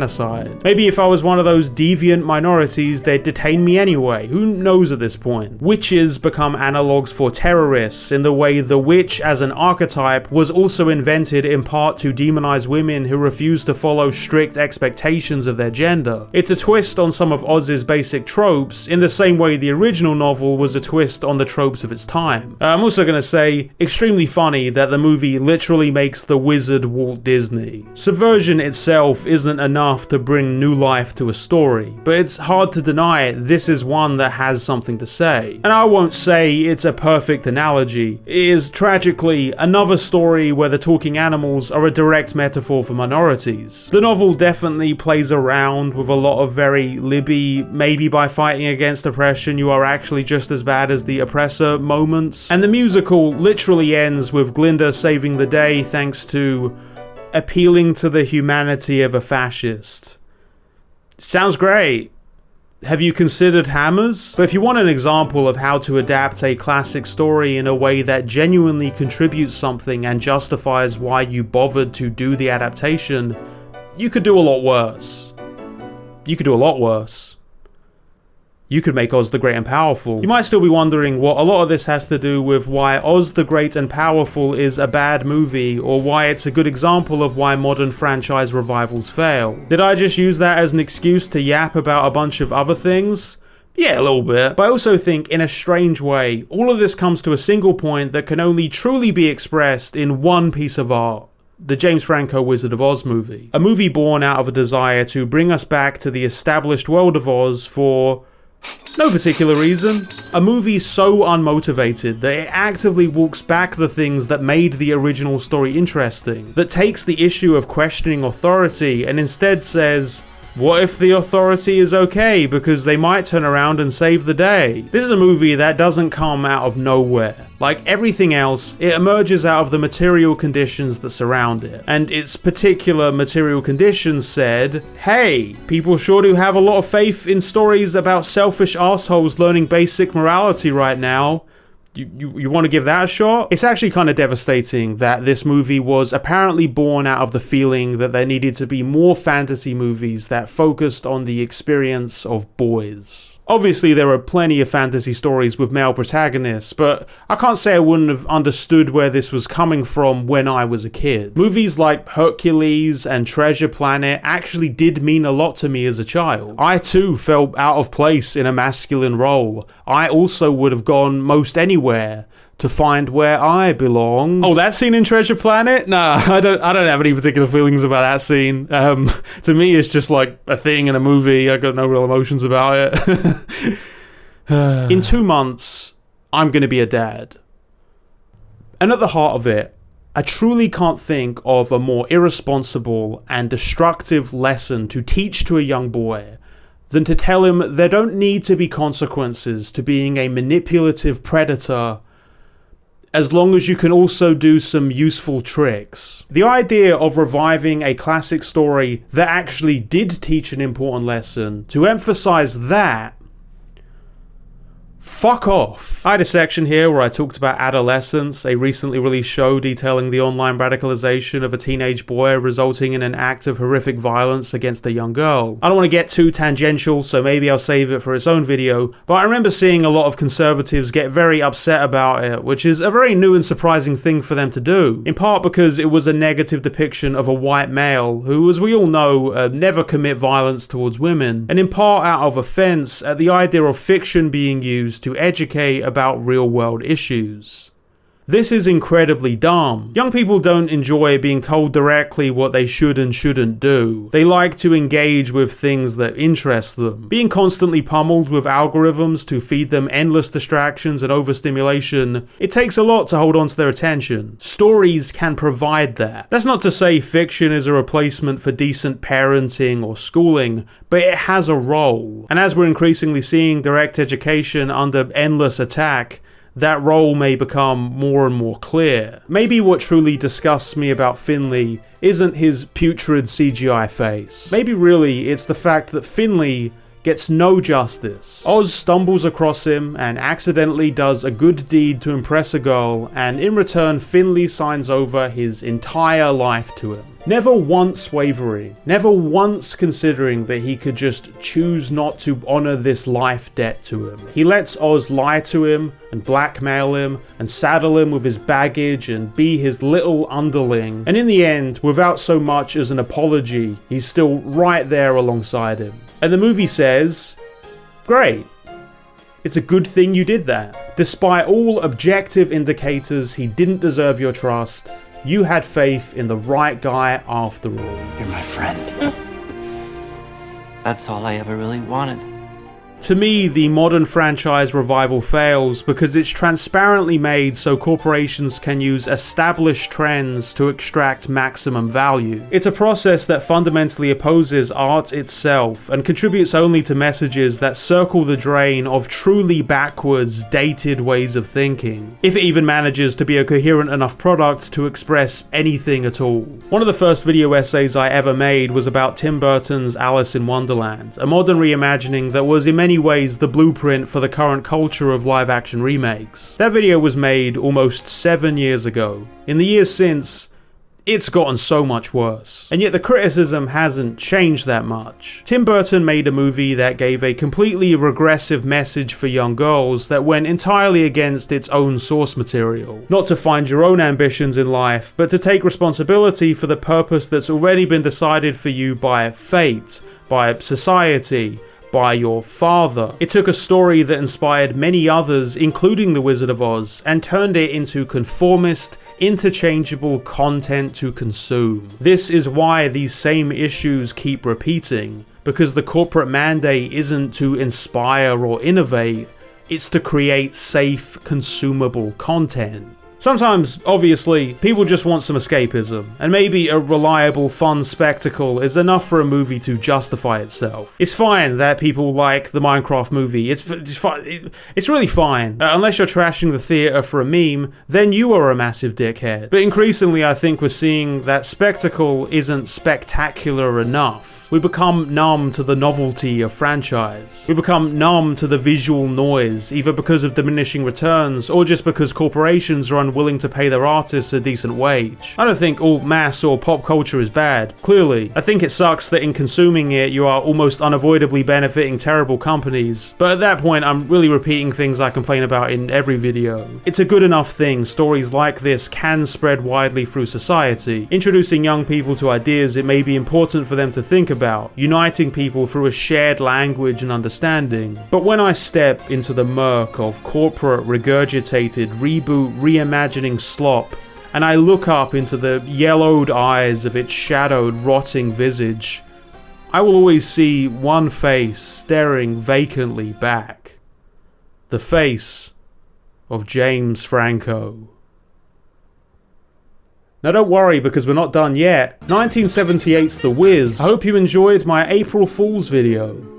Maybe if I was one of those deviant minorities, they'd detain me anyway. Who knows at this point? Witches become analogues for terrorists in the way the witch as an archetype was also invented in part to demonize women who refuse to follow strict expectations of their gender. It's a twist on some of Oz's basic tropes in the same way the original novel was a twist on the tropes of its time. I'm also going to say, extremely funny that the movie literally makes the wizard Walt Disney. Subversion itself isn't enough to bring new life to a story, but it's hard to deny this is one that has something to say. And I won't say it's a perfect analogy. It is tragically another story where the talking animals are a direct metaphor for minorities. The novel definitely plays around with a lot of very Libby, maybe by fighting against oppression you are actually just as bad as the oppressor moments. And the musical literally ends with Glinda saving the day thanks to appealing to the humanity of a fascist. Sounds great. Have you considered hammers? But if you want an example of how to adapt a classic story in a way that genuinely contributes something and justifies why you bothered to do the adaptation, you could do a lot worse. You could do a lot worse. You could make Oz the Great and Powerful. You might still be wondering what a lot of this has to do with why Oz the Great and Powerful is a bad movie, or why it's a good example of why modern franchise revivals fail. Did I just use that as an excuse to yap about a bunch of other things? Yeah, a little bit. But I also think, in a strange way, all of this comes to a single point that can only truly be expressed in one piece of art. The James Franco Wizard of Oz movie. A movie born out of a desire to bring us back to the established world of Oz for no particular reason. A movie so unmotivated that it actively walks back the things that made the original story interesting, that takes the issue of questioning authority and instead says, what if the authority is okay because they might turn around and save the day? This is a movie that doesn't come out of nowhere. Like everything else, it emerges out of the material conditions that surround it. And its particular material conditions said, hey, people sure do have a lot of faith in stories about selfish assholes learning basic morality right now. You want to give that a shot? It's actually kind of devastating that this movie was apparently born out of the feeling that there needed to be more fantasy movies that focused on the experience of boys. Obviously, there are plenty of fantasy stories with male protagonists, but I can't say I wouldn't have understood where this was coming from when I was a kid. Movies like Hercules and Treasure Planet actually did mean a lot to me as a child. I too felt out of place in a masculine role. I also would have gone most anywhere to find where I belong. Oh, that scene in Treasure Planet? Nah, I don't have any particular feelings about that scene. To me, it's just like a thing in a movie. I got no real emotions about it. In 2 months, I'm gonna be a dad. And at the heart of it, I truly can't think of a more irresponsible and destructive lesson to teach to a young boy than to tell him there don't need to be consequences to being a manipulative predator, as long as you can also do some useful tricks. The idea of reviving a classic story that actually did teach an important lesson, to emphasize that, fuck off. I had a section here where I talked about Adolescence, a recently released show detailing the online radicalization of a teenage boy resulting in an act of horrific violence against a young girl. I don't want to get too tangential, so maybe I'll save it for its own video, but I remember seeing a lot of conservatives get very upset about it, which is a very new and surprising thing for them to do, in part because it was a negative depiction of a white male who, as we all know, never commit violence towards women, and in part out of offense at the idea of fiction being used to educate about real-world issues. This is incredibly dumb. Young people don't enjoy being told directly what they should and shouldn't do. They like to engage with things that interest them. Being constantly pummeled with algorithms to feed them endless distractions and overstimulation, it takes a lot to hold on to their attention. Stories can provide that. That's not to say fiction is a replacement for decent parenting or schooling, but it has a role. And as we're increasingly seeing direct education under endless attack, that role may become more and more clear. Maybe what truly disgusts me about Finley isn't his putrid CGI face. Maybe really it's the fact that Finley gets no justice. Oz stumbles across him and accidentally does a good deed to impress a girl, and in return Finley signs over his entire life to him. Never once wavering, never once considering that he could just choose not to honor this life debt to him. He lets Oz lie to him and blackmail him and saddle him with his baggage and be his little underling. And in the end, without so much as an apology, he's still right there alongside him. And the movie says, great. It's a good thing you did that. Despite all objective indicators he didn't deserve your trust, you had faith in the right guy after all. You're my friend. That's all I ever really wanted. To me, the modern franchise revival fails because it's transparently made so corporations can use established trends to extract maximum value. It's a process that fundamentally opposes art itself and contributes only to messages that circle the drain of truly backwards, dated ways of thinking, if it even manages to be a coherent enough product to express anything at all. One of the first video essays I ever made was about Tim Burton's Alice in Wonderland, a modern reimagining that was in many ways the blueprint for the current culture of live-action remakes. That video was made almost 7 years ago. In the years since, it's gotten so much worse. And yet the criticism hasn't changed that much. Tim Burton made a movie that gave a completely regressive message for young girls that went entirely against its own source material. Not to find your own ambitions in life, but to take responsibility for the purpose that's already been decided for you by fate, by society, by your father. It took a story that inspired many others, including The Wizard of Oz, and turned it into conformist, interchangeable content to consume. This is why these same issues keep repeating, because the corporate mandate isn't to inspire or innovate, it's to create safe, consumable content. Sometimes, obviously, people just want some escapism, and maybe a reliable, fun spectacle is enough for a movie to justify itself. It's fine that people like the Minecraft movie, it's really fine. Unless you're trashing the theater for a meme, then you are a massive dickhead. But increasingly I think we're seeing that spectacle isn't spectacular enough. We become numb to the novelty of franchise. We become numb to the visual noise, either because of diminishing returns or just because corporations are unwilling to pay their artists a decent wage. I don't think all mass or pop culture is bad, clearly. I think it sucks that in consuming it you are almost unavoidably benefiting terrible companies, but at that point I'm really repeating things I complain about in every video. It's a good enough thing stories like this can spread widely through society, introducing young people to ideas it may be important for them to think about, uniting people through a shared language and understanding. But when I step into the murk of corporate regurgitated reboot reimagining slop, and I look up into the yellowed eyes of its shadowed rotting visage, I will always see one face staring vacantly back. The face of James Franco. Now don't worry, because we're not done yet. 1978's The Wiz. I hope you enjoyed my April Fool's video.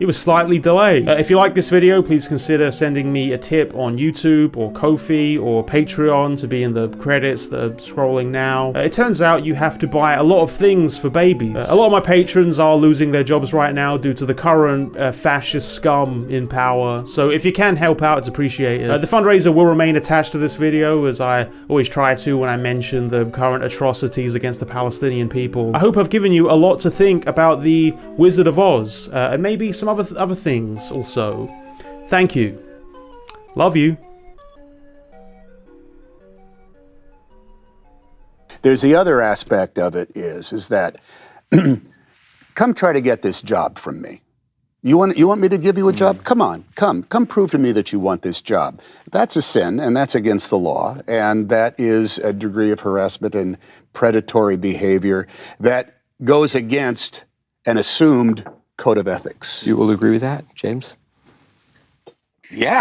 It was slightly delayed. If you like this video, please consider sending me a tip on YouTube or Ko-fi or Patreon to be in the credits that are scrolling now. It turns out you have to buy a lot of things for babies. A lot of my patrons are losing their jobs right now due to the current fascist scum in power, so if you can help out, it's appreciated. The fundraiser will remain attached to this video, as I always try to when I mention the current atrocities against the Palestinian people. I hope I've given you a lot to think about the Wizard of Oz, and maybe some other things also. Thank you. Love you. There's the other aspect of it is that come try to get this job from me. You want me to give you a job? Come on, come prove to me that you want this job. That's a sin, and that's against the law, and that is a degree of harassment and predatory behavior that goes against an assumed code of ethics. You will agree with that, James? Yeah.